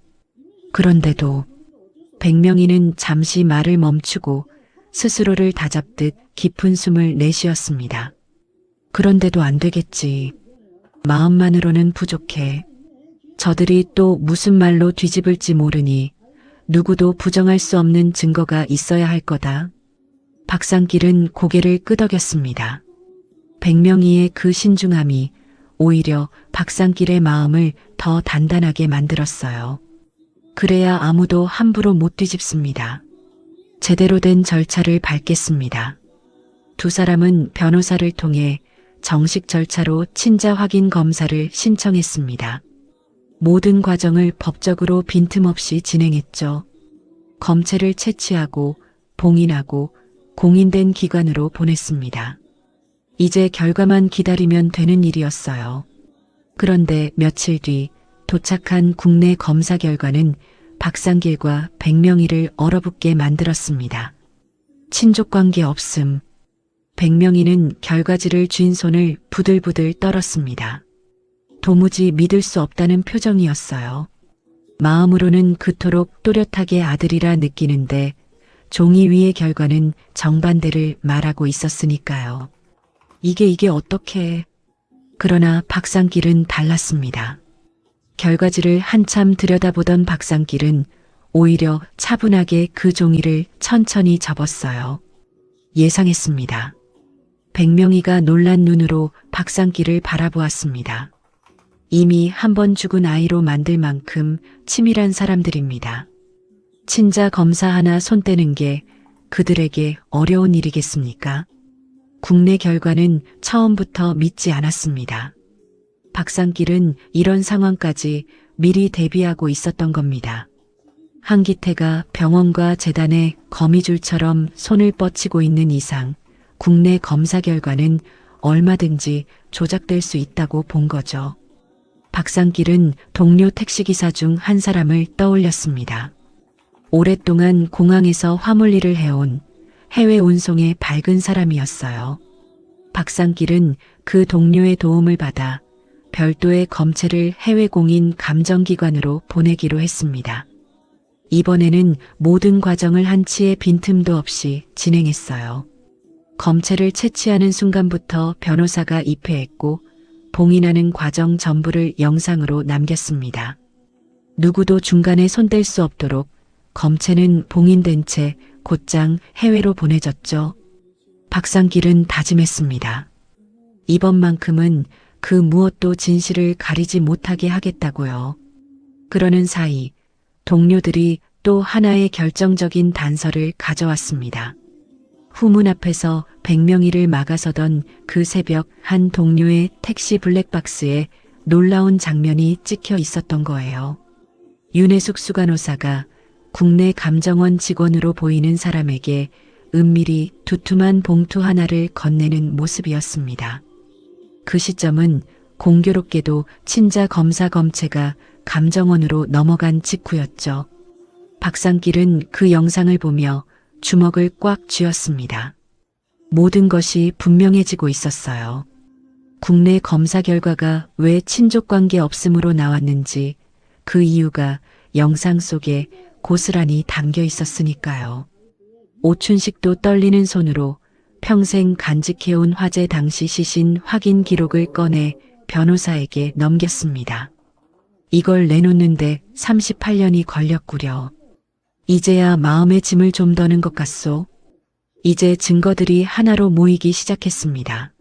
그런데도 백명희는 잠시 말을 멈추고 스스로를 다잡듯 깊은 숨을 내쉬었습니다. 그런데도 안 되겠지. 마음만으로는 부족해. 저들이 또 무슨 말로 뒤집을지 모르니 누구도 부정할 수 없는 증거가 있어야 할 거다. 박상길은 고개를 끄덕였습니다. 백명희의 그 신중함이 오히려 박상길의 마음을 더 단단하게 만들었어요. 그래야 아무도 함부로 못 뒤집습니다. 제대로 된 절차를 밟겠습니다. 두 사람은 변호사를 통해 정식 절차로 친자 확인 검사를 신청했습니다. 모든 과정을 법적으로 빈틈없이 진행했죠. 검체를 채취하고 봉인하고 공인된 기관으로 보냈습니다. 이제 결과만 기다리면 되는 일이었어요. 그런데 며칠 뒤 도착한 국내 검사 결과는 박상길과 백명희를 얼어붙게 만들었습니다. 친족관계 없음. 백명희는 결과지를 쥔 손을 부들부들 떨었습니다. 도무지 믿을 수 없다는 표정이었어요. 마음으로는 그토록 또렷하게 아들이라 느끼는데 종이 위의 결과는 정반대를 말하고 있었으니까요. 이게 어떻게... 그러나 박상길은 달랐습니다. 결과지를 한참 들여다보던 박상길은 오히려 차분하게 그 종이를 천천히 접었어요. 예상했습니다. 백명희가 놀란 눈으로 박상길을 바라보았습니다. 이미 한 번 죽은 아이로 만들 만큼 치밀한 사람들입니다. 친자 검사 하나 손 떼는 게 그들에게 어려운 일이겠습니까? 국내 결과는 처음부터 믿지 않았습니다. 박상길은 이런 상황까지 미리 대비하고 있었던 겁니다. 한기태가 병원과 재단의 거미줄처럼 손을 뻗치고 있는 이상 국내 검사 결과는 얼마든지 조작될 수 있다고 본 거죠. 박상길은 동료 택시기사 중 한 사람을 떠올렸습니다. 오랫동안 공항에서 화물 일을 해온 해외 운송의 밝은 사람이었어요. 박상길은 그 동료의 도움을 받아 별도의 검체를 해외 공인 감정기관으로 보내기로 했습니다. 이번에는 모든 과정을 한치의 빈틈도 없이 진행했어요. 검체를 채취하는 순간부터 변호사가 입회했고 봉인하는 과정 전부를 영상으로 남겼습니다. 누구도 중간에 손댈 수 없도록 검체는 봉인된 채 곧장 해외로 보내졌죠. 박상길은 다짐했습니다. 이번만큼은 그 무엇도 진실을 가리지 못하게 하겠다고요. 그러는 사이 동료들이 또 하나의 결정적인 단서를 가져왔습니다. 후문 앞에서 백명희를 막아서던 그 새벽 한 동료의 택시 블랙박스에 놀라운 장면이 찍혀 있었던 거예요. 윤혜숙 수간호사가 국내 감정원 직원으로 보이는 사람에게 은밀히 두툼한 봉투 하나를 건네는 모습이었습니다. 그 시점은 공교롭게도 친자 검사 검체가 감정원으로 넘어간 직후였죠. 박상길은 그 영상을 보며 주먹을 꽉 쥐었습니다. 모든 것이 분명해지고 있었어요. 국내 검사 결과가 왜 친족관계 없음으로 나왔는지, 그 이유가 영상 속에 고스란히 담겨 있었으니까요. 오춘식도 떨리는 손으로 평생 간직해온 화재 당시 시신 확인 기록을 꺼내 변호사에게 넘겼습니다. 이걸 내놓는데 38년이 걸렸구려. 이제야 마음의 짐을 좀 더는 것 같소. 이제 증거들이 하나로 모이기 시작했습니다.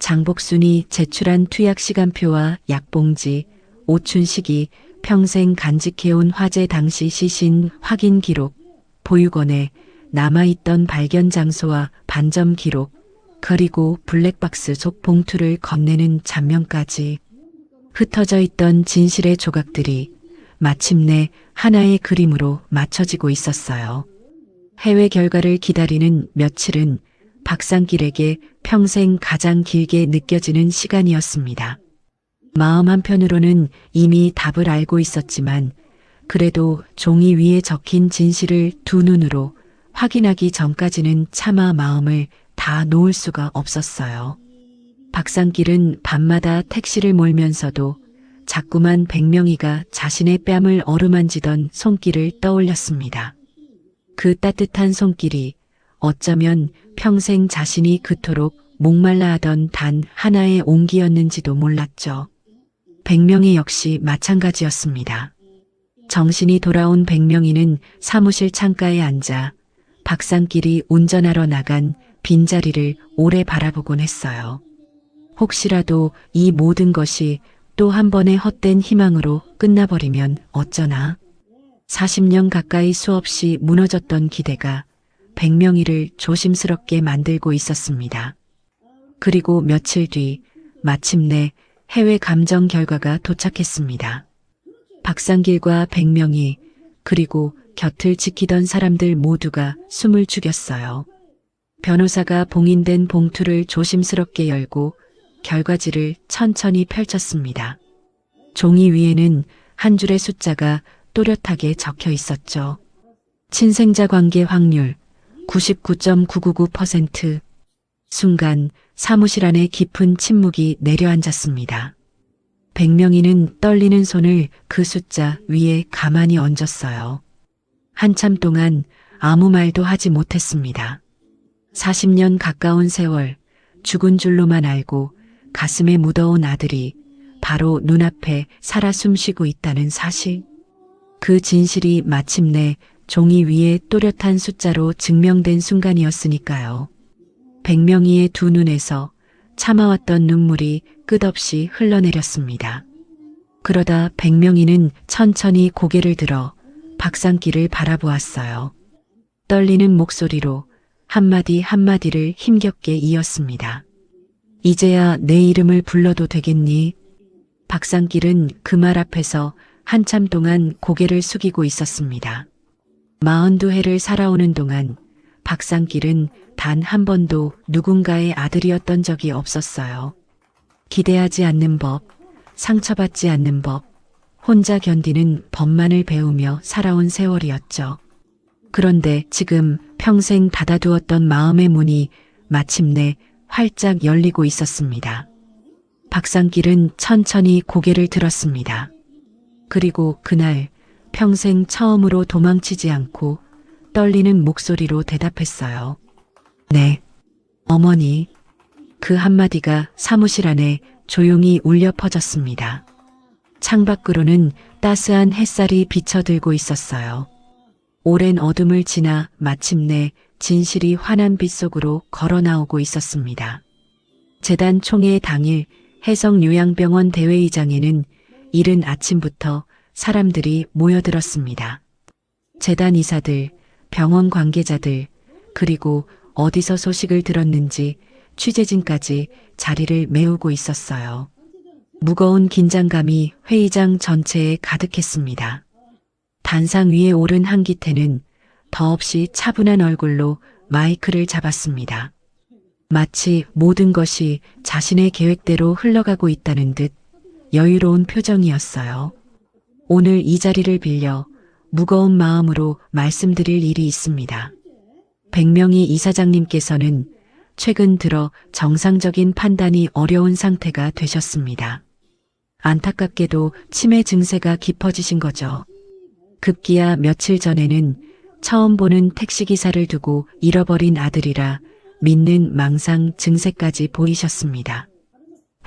장복순이 제출한 투약 시간표와 약봉지, 오춘식이 평생 간직해온 화재 당시 시신 확인 기록, 보육원에 남아있던 발견 장소와 반점 기록, 그리고 블랙박스 속 봉투를 건네는 장면까지 흩어져 있던 진실의 조각들이 마침내 하나의 그림으로 맞춰지고 있었어요. 해외 결과를 기다리는 며칠은 박상길에게 평생 가장 길게 느껴지는 시간이었습니다. 마음 한편으로는 이미 답을 알고 있었지만 그래도 종이 위에 적힌 진실을 두 눈으로 확인하기 전까지는 차마 마음을 다 놓을 수가 없었어요. 박상길은 밤마다 택시를 몰면서도 자꾸만 백명희가 자신의 뺨을 어루만지던 손길을 떠올렸습니다. 그 따뜻한 손길이 어쩌면 평생 자신이 그토록 목말라 하던 단 하나의 온기였는지도 몰랐죠. 백명희 역시 마찬가지였습니다. 정신이 돌아온 백명희는 사무실 창가에 앉아 박상길이 운전하러 나간 빈자리를 오래 바라보곤 했어요. 혹시라도 이 모든 것이 또 한 번의 헛된 희망으로 끝나버리면 어쩌나. 40년 가까이 수없이 무너졌던 기대가 백명희를 조심스럽게 만들고 있었습니다. 그리고 며칠 뒤 마침내 해외 감정 결과가 도착했습니다. 박상길과 백명희 그리고 곁을 지키던 사람들 모두가 숨을 죽였어요. 변호사가 봉인된 봉투를 조심스럽게 열고 결과지를 천천히 펼쳤습니다. 종이 위에는 한 줄의 숫자가 또렷하게 적혀 있었죠. 친생자 관계 확률 99.999%. 순간 사무실 안에 깊은 침묵이 내려앉았습니다. 백명희는 떨리는 손을 그 숫자 위에 가만히 얹었어요. 한참 동안 아무 말도 하지 못했습니다. 40년 가까운 세월, 죽은 줄로만 알고 가슴에 묻어온 아들이 바로 눈앞에 살아 숨쉬고 있다는 사실. 그 진실이 마침내 종이 위에 또렷한 숫자로 증명된 순간이었으니까요. 백명희의 두 눈에서 참아왔던 눈물이 끝없이 흘러내렸습니다. 그러다 백명희는 천천히 고개를 들어 박상길을 바라보았어요. 떨리는 목소리로 한마디 한마디를 힘겹게 이었습니다. 이제야 내 이름을 불러도 되겠니? 박상길은 그 말 앞에서 한참 동안 고개를 숙이고 있었습니다. 42해를 살아오는 동안 박상길은 단 한 번도 누군가의 아들이었던 적이 없었어요. 기대하지 않는 법, 상처받지 않는 법, 혼자 견디는 법만을 배우며 살아온 세월이었죠. 그런데 지금 평생 닫아두었던 마음의 문이 마침내 활짝 열리고 있었습니다. 박상길은 천천히 고개를 들었습니다. 그리고 그날 평생 처음으로 도망치지 않고 떨리는 목소리로 대답했어요. 네, 어머니. 그 한마디가 사무실 안에 조용히 울려 퍼졌습니다. 창밖으로는 따스한 햇살이 비쳐들고 있었어요. 오랜 어둠을 지나 마침내 진실이 환한 빛 속으로 걸어 나오고 있었습니다. 재단 총회 당일 해성요양병원 대회의장에는 이른 아침부터 사람들이 모여들었습니다. 재단 이사들, 병원 관계자들, 그리고 어디서 소식을 들었는지 취재진까지 자리를 메우고 있었어요. 무거운 긴장감이 회의장 전체에 가득했습니다. 단상 위에 오른 한기태는 더없이 차분한 얼굴로 마이크를 잡았습니다. 마치 모든 것이 자신의 계획대로 흘러가고 있다는 듯 여유로운 표정이었어요. 오늘 이 자리를 빌려 무거운 마음으로 말씀드릴 일이 있습니다. 백명희 이사장님께서는 최근 들어 정상적인 판단이 어려운 상태가 되셨습니다. 안타깝게도 치매 증세가 깊어지신 거죠. 급기야 며칠 전에는 처음 보는 택시기사를 두고 잃어버린 아들이라 믿는 망상 증세까지 보이셨습니다.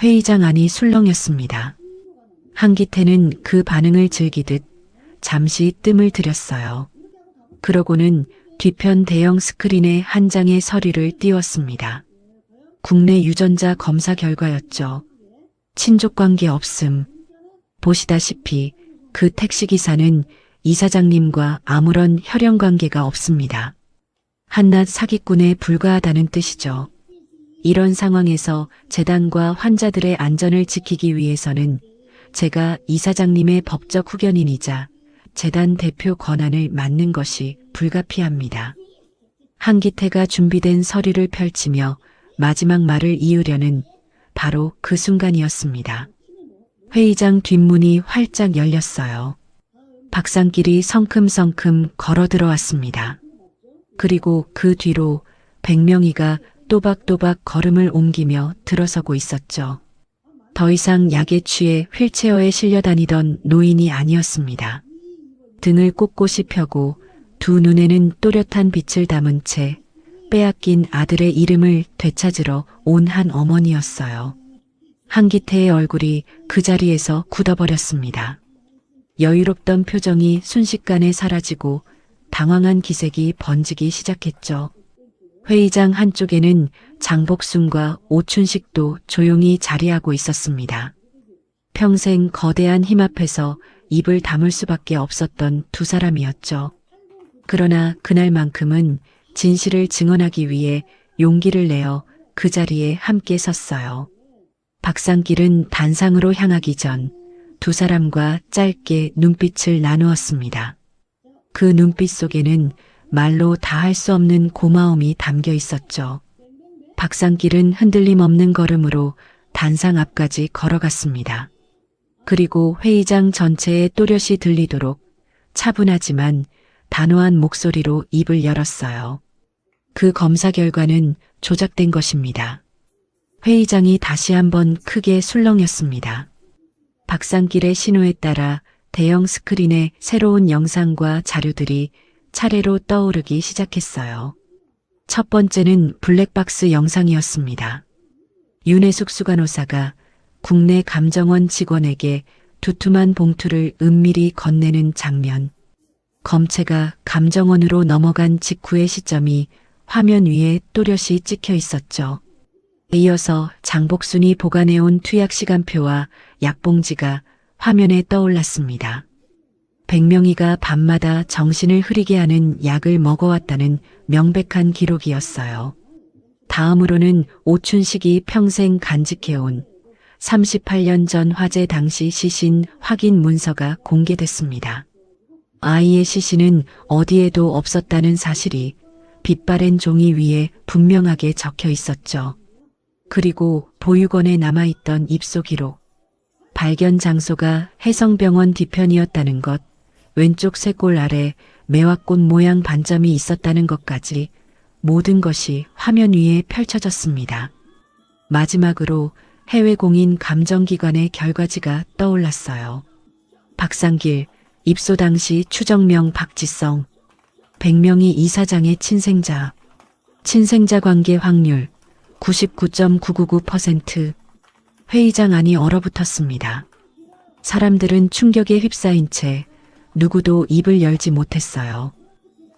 회의장 안이 술렁였습니다. 한기태는 그 반응을 즐기듯 잠시 뜸을 들였어요. 그러고는 뒤편 대형 스크린에 한 장의 서류를 띄웠습니다. 국내 유전자 검사 결과였죠. 친족관계 없음. 보시다시피 그 택시기사는 이사장님과 아무런 혈연관계가 없습니다. 한낱 사기꾼에 불과하다는 뜻이죠. 이런 상황에서 재단과 환자들의 안전을 지키기 위해서는 제가 이사장님의 법적 후견인이자 재단 대표 권한을 맡는 것이 불가피합니다. 한기태가 준비된 서류를 펼치며 마지막 말을 이으려는 바로 그 순간이었습니다. 회의장 뒷문이 활짝 열렸어요. 박상길이 성큼성큼 걸어 들어왔습니다. 그리고 그 뒤로 백명희가 또박또박 걸음을 옮기며 들어서고 있었죠. 더 이상 약에 취해 휠체어에 실려 다니던 노인이 아니었습니다. 등을 꼿꼿이 펴고 두 눈에는 또렷한 빛을 담은 채 빼앗긴 아들의 이름을 되찾으러 온 한 어머니였어요. 한기태의 얼굴이 그 자리에서 굳어버렸습니다. 여유롭던 표정이 순식간에 사라지고 당황한 기색이 번지기 시작했죠. 회의장 한쪽에는 장복순과 오춘식도 조용히 자리하고 있었습니다. 평생 거대한 힘 앞에서 입을 다물 수밖에 없었던 두 사람이었죠. 그러나 그날만큼은 진실을 증언하기 위해 용기를 내어 그 자리에 함께 섰어요. 박상길은 단상으로 향하기 전 두 사람과 짧게 눈빛을 나누었습니다. 그 눈빛 속에는 말로 다 할 수 없는 고마움이 담겨 있었죠. 박상길은 흔들림 없는 걸음으로 단상 앞까지 걸어갔습니다. 그리고 회의장 전체에 또렷이 들리도록 차분하지만 단호한 목소리로 입을 열었어요. 그 검사 결과는 조작된 것입니다. 회의장이 다시 한번 크게 술렁였습니다. 박상길의 신호에 따라 대형 스크린에 새로운 영상과 자료들이 차례로 떠오르기 시작했어요. 첫 번째는 블랙박스 영상이었습니다. 윤혜숙 수간호사가 국내 감정원 직원에게 두툼한 봉투를 은밀히 건네는 장면. 검체가 감정원으로 넘어간 직후의 시점이 화면 위에 또렷이 찍혀 있었죠. 이어서 장복순이 보관해온 투약 시간표와 약봉지가 화면에 떠올랐습니다. 백명희가 밤마다 정신을 흐리게 하는 약을 먹어왔다는 명백한 기록이었어요. 다음으로는 오춘식이 평생 간직해온 38년 전 화재 당시 시신 확인 문서가 공개됐습니다. 아이의 시신은 어디에도 없었다는 사실이 빛바랜 종이 위에 분명하게 적혀 있었죠. 그리고 보육원에 남아있던 입소 기록. 발견 장소가 해성병원 뒤편이었다는 것, 왼쪽 쇄골 아래 매화꽃 모양 반점이 있었다는 것까지 모든 것이 화면 위에 펼쳐졌습니다. 마지막으로 해외 공인 감정기관의 결과지가 떠올랐어요. 박상길, 입소 당시 추정명 박지성, 백명희 이사장의 친생자, 친생자 관계 확률 99.999%. 회의장 안이 얼어붙었습니다. 사람들은 충격에 휩싸인 채 누구도 입을 열지 못했어요.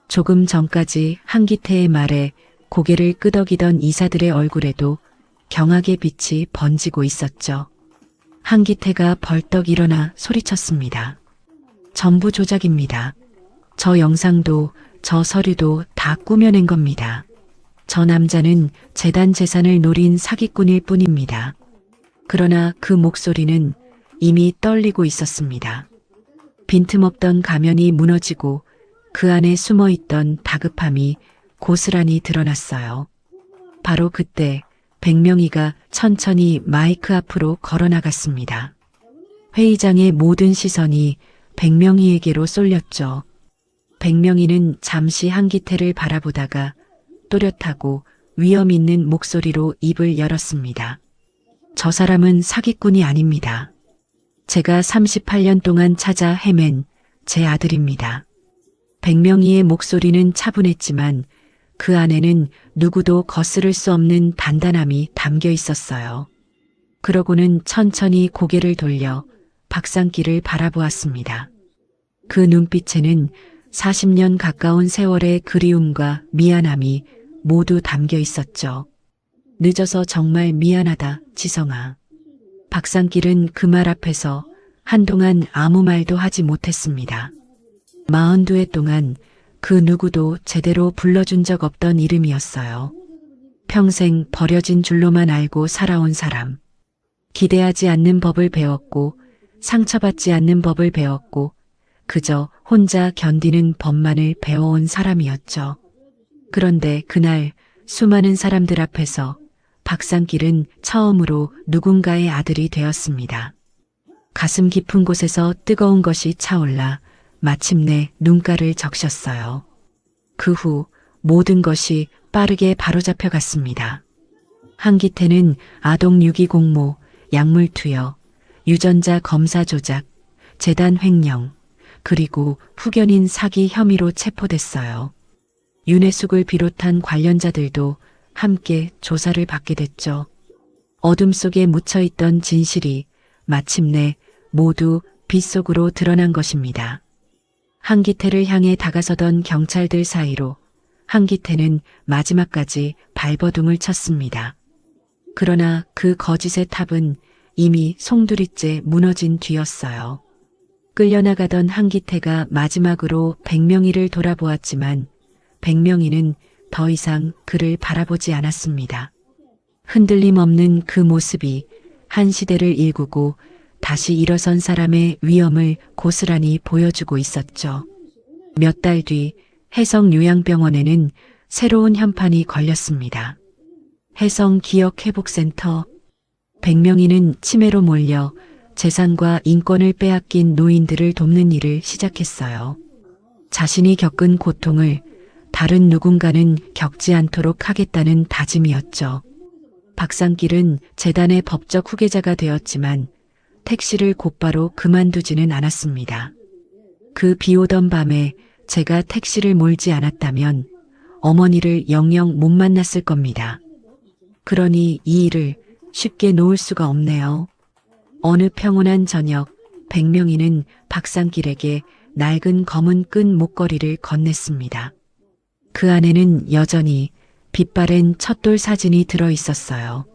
조금 전까지 한기태의 말에 고개를 끄덕이던 이사들의 얼굴에도 경악의 빛이 번지고 있었죠. 한기태가 벌떡 일어나 소리쳤습니다. 전부 조작입니다. 저 영상도 저 서류도 다 꾸며낸 겁니다. 저 남자는 재단 재산을 노린 사기꾼일 뿐입니다. 그러나 그 목소리는 이미 떨리고 있었습니다. 빈틈없던 가면이 무너지고 그 안에 숨어있던 다급함이 고스란히 드러났어요. 바로 그때 백명희가 천천히 마이크 앞으로 걸어나갔습니다. 회의장의 모든 시선이 백명희에게로 쏠렸죠. 백명희는 잠시 한기태를 바라보다가 또렷하고 위험 있는 목소리로 입을 열었습니다. 저 사람은 사기꾼이 아닙니다. 제가 38년 동안 찾아 헤맨 제 아들입니다. 백명희의 목소리는 차분했지만 그 안에는 누구도 거스를 수 없는 단단함이 담겨 있었어요. 그러고는 천천히 고개를 돌려 박상길을 바라보았습니다. 그 눈빛에는 40년 가까운 세월의 그리움과 미안함이 모두 담겨 있었죠. 늦어서 정말 미안하다, 지성아. 박상길은 그 말 앞에서 한동안 아무 말도 하지 못했습니다. 42해 동안 그 누구도 제대로 불러준 적 없던 이름이었어요. 평생 버려진 줄로만 알고 살아온 사람. 기대하지 않는 법을 배웠고 상처받지 않는 법을 배웠고 그저 혼자 견디는 법만을 배워온 사람이었죠. 그런데 그날 수많은 사람들 앞에서 박상길은 처음으로 누군가의 아들이 되었습니다. 가슴 깊은 곳에서 뜨거운 것이 차올라 마침내 눈가를 적셨어요. 그 후 모든 것이 빠르게 바로잡혀 갔습니다. 한기태는 아동 유기 공모, 약물 투여, 유전자 검사 조작, 재단 횡령, 그리고 후견인 사기 혐의로 체포됐어요. 윤혜숙을 비롯한 관련자들도 함께 조사를 받게 됐죠. 어둠 속에 묻혀있던 진실이 마침내 모두 빛 속으로 드러난 것입니다. 한기태를 향해 다가서던 경찰들 사이로 한기태는 마지막까지 발버둥을 쳤습니다. 그러나 그 거짓의 탑은 이미 송두리째 무너진 뒤였어요. 끌려나가던 한기태가 마지막으로 백명희를 돌아보았지만 백명희는 더 이상 그를 바라보지 않았습니다. 흔들림 없는 그 모습이 한 시대를 일구고 다시 일어선 사람의 위엄을 고스란히 보여주고 있었죠. 몇 달 뒤 해성요양병원에는 새로운 현판이 걸렸습니다. 해성기억회복센터. 백명희는 치매로 몰려 재산과 인권을 빼앗긴 노인들을 돕는 일을 시작했어요. 자신이 겪은 고통을 다른 누군가는 겪지 않도록 하겠다는 다짐이었죠. 박상길은 재단의 법적 후계자가 되었지만 택시를 곧바로 그만두지는 않았습니다. 그 비오던 밤에 제가 택시를 몰지 않았다면 어머니를 영영 못 만났을 겁니다. 그러니 이 일을 쉽게 놓을 수가 없네요. 어느 평온한 저녁, 백명희는 박상길에게 낡은 검은 끈 목걸이를 건넸습니다. 그 안에는 여전히 빛바랜 첫 돌 사진이 들어 있었어요.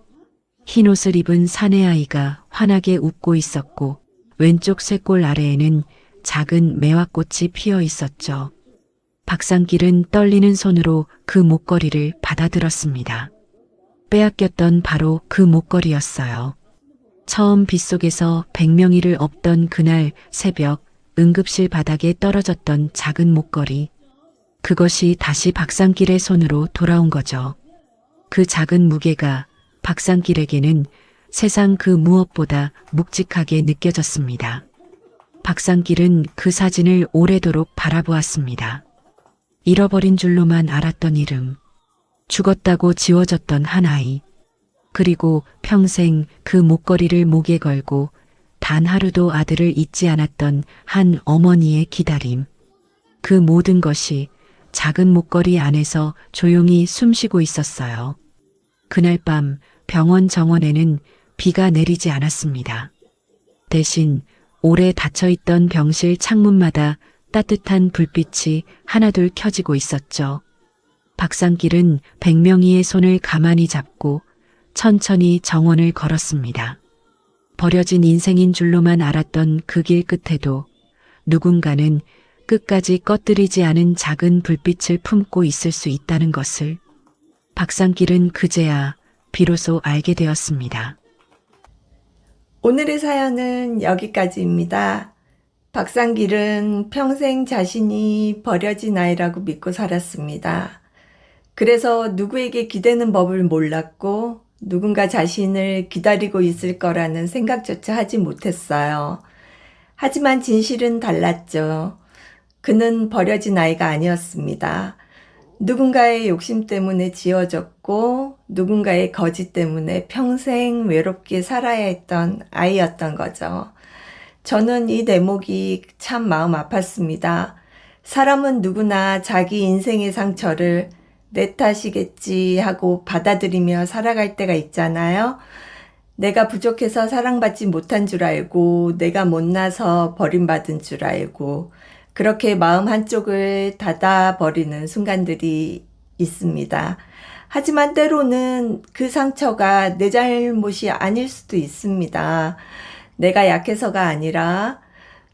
흰 옷을 입은 사내아이가 환하게 웃고 있었고 왼쪽 쇄골 아래에는 작은 매화꽃이 피어 있었죠. 박상길은 떨리는 손으로 그 목걸이를 받아들었습니다. 빼앗겼던 바로 그 목걸이였어요. 처음 빗속에서 백명희를 업던 그날 새벽 응급실 바닥에 떨어졌던 작은 목걸이. 그것이 다시 박상길의 손으로 돌아온 거죠. 그 작은 무게가 박상길에게는 세상 그 무엇보다 묵직하게 느껴졌습니다. 박상길은 그 사진을 오래도록 바라보았습니다. 잃어버린 줄로만 알았던 이름, 죽었다고 지워졌던 한 아이, 그리고 평생 그 목걸이를 목에 걸고 단 하루도 아들을 잊지 않았던 한 어머니의 기다림. 그 모든 것이 작은 목걸이 안에서 조용히 숨쉬고 있었어요. 그날 밤 병원 정원에는 비가 내리지 않았습니다. 대신 오래 닫혀있던 병실 창문마다 따뜻한 불빛이 하나둘 켜지고 있었죠. 박상길은 백명희의 손을 가만히 잡고 천천히 정원을 걸었습니다. 버려진 인생인 줄로만 알았던 그 길 끝에도 누군가는 끝까지 꺼뜨리지 않은 작은 불빛을 품고 있을 수 있다는 것을 박상길은 그제야 비로소 알게 되었습니다. 오늘의 사연은 여기까지입니다. 박상길은 평생 자신이 버려진 아이라고 믿고 살았습니다. 그래서 누구에게 기대는 법을 몰랐고 누군가 자신을 기다리고 있을 거라는 생각조차 하지 못했어요. 하지만 진실은 달랐죠. 그는 버려진 아이가 아니었습니다. 누군가의 욕심 때문에 지어졌고 누군가의 거짓 때문에 평생 외롭게 살아야 했던 아이였던 거죠. 저는 이 대목이 참 마음 아팠습니다. 사람은 누구나 자기 인생의 상처를 내 탓이겠지 하고 받아들이며 살아갈 때가 있잖아요. 내가 부족해서 사랑받지 못한 줄 알고, 내가 못나서 버림받은 줄 알고, 그렇게 마음 한쪽을 닫아버리는 순간들이 있습니다. 하지만 때로는 그 상처가 내 잘못이 아닐 수도 있습니다. 내가 약해서가 아니라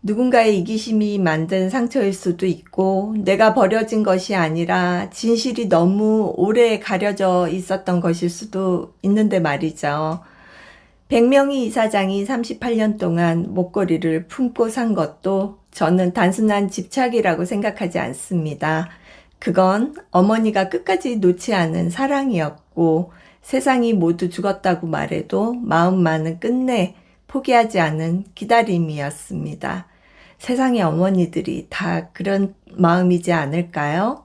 누군가의 이기심이 만든 상처일 수도 있고, 내가 버려진 것이 아니라 진실이 너무 오래 가려져 있었던 것일 수도 있는데 말이죠. 백명희 이사장이 38년 동안 목걸이를 품고 산 것도 저는 단순한 집착이라고 생각하지 않습니다. 그건 어머니가 끝까지 놓지 않은 사랑이었고, 세상이 모두 죽었다고 말해도 마음만은 끝내 포기하지 않은 기다림이었습니다. 세상의 어머니들이 다 그런 마음이지 않을까요?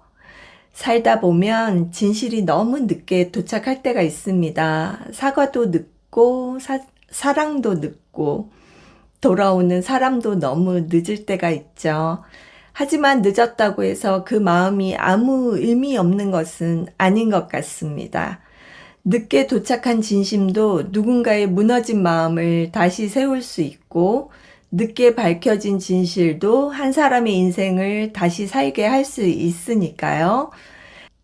살다 보면 진실이 너무 늦게 도착할 때가 있습니다. 사과도 늦고 사랑도 늦고 돌아오는 사람도 너무 늦을 때가 있죠. 하지만 늦었다고 해서 그 마음이 아무 의미 없는 것은 아닌 것 같습니다. 늦게 도착한 진심도 누군가의 무너진 마음을 다시 세울 수 있고, 늦게 밝혀진 진실도 한 사람의 인생을 다시 살게 할 수 있으니까요.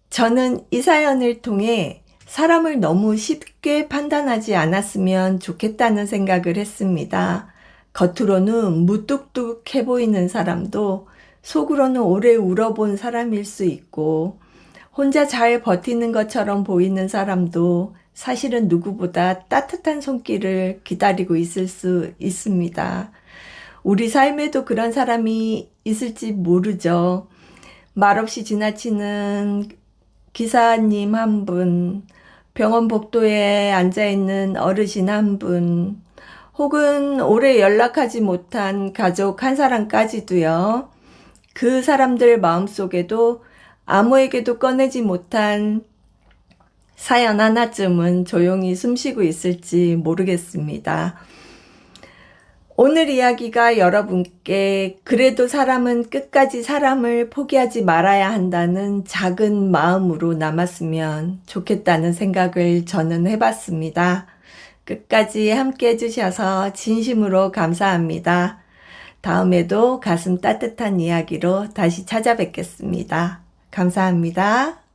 저는 이 사연을 통해 사람을 너무 쉽게 판단하지 않았으면 좋겠다는 생각을 했습니다. 겉으로는 무뚝뚝해 보이는 사람도 속으로는 오래 울어본 사람일 수 있고, 혼자 잘 버티는 것처럼 보이는 사람도 사실은 누구보다 따뜻한 손길을 기다리고 있을 수 있습니다. 우리 삶에도 그런 사람이 있을지 모르죠. 말없이 지나치는 기사님 한 분, 병원 복도에 앉아있는 어르신 한 분, 혹은 오래 연락하지 못한 가족 한 사람까지도요. 그 사람들 마음속에도 아무에게도 꺼내지 못한 사연 하나쯤은 조용히 숨쉬고 있을지 모르겠습니다. 오늘 이야기가 여러분께 그래도 사람은 끝까지 사람을 포기하지 말아야 한다는 작은 마음으로 남았으면 좋겠다는 생각을 저는 해봤습니다. 끝까지 함께 해주셔서 진심으로 감사합니다. 다음에도 가슴 따뜻한 이야기로 다시 찾아뵙겠습니다. 감사합니다.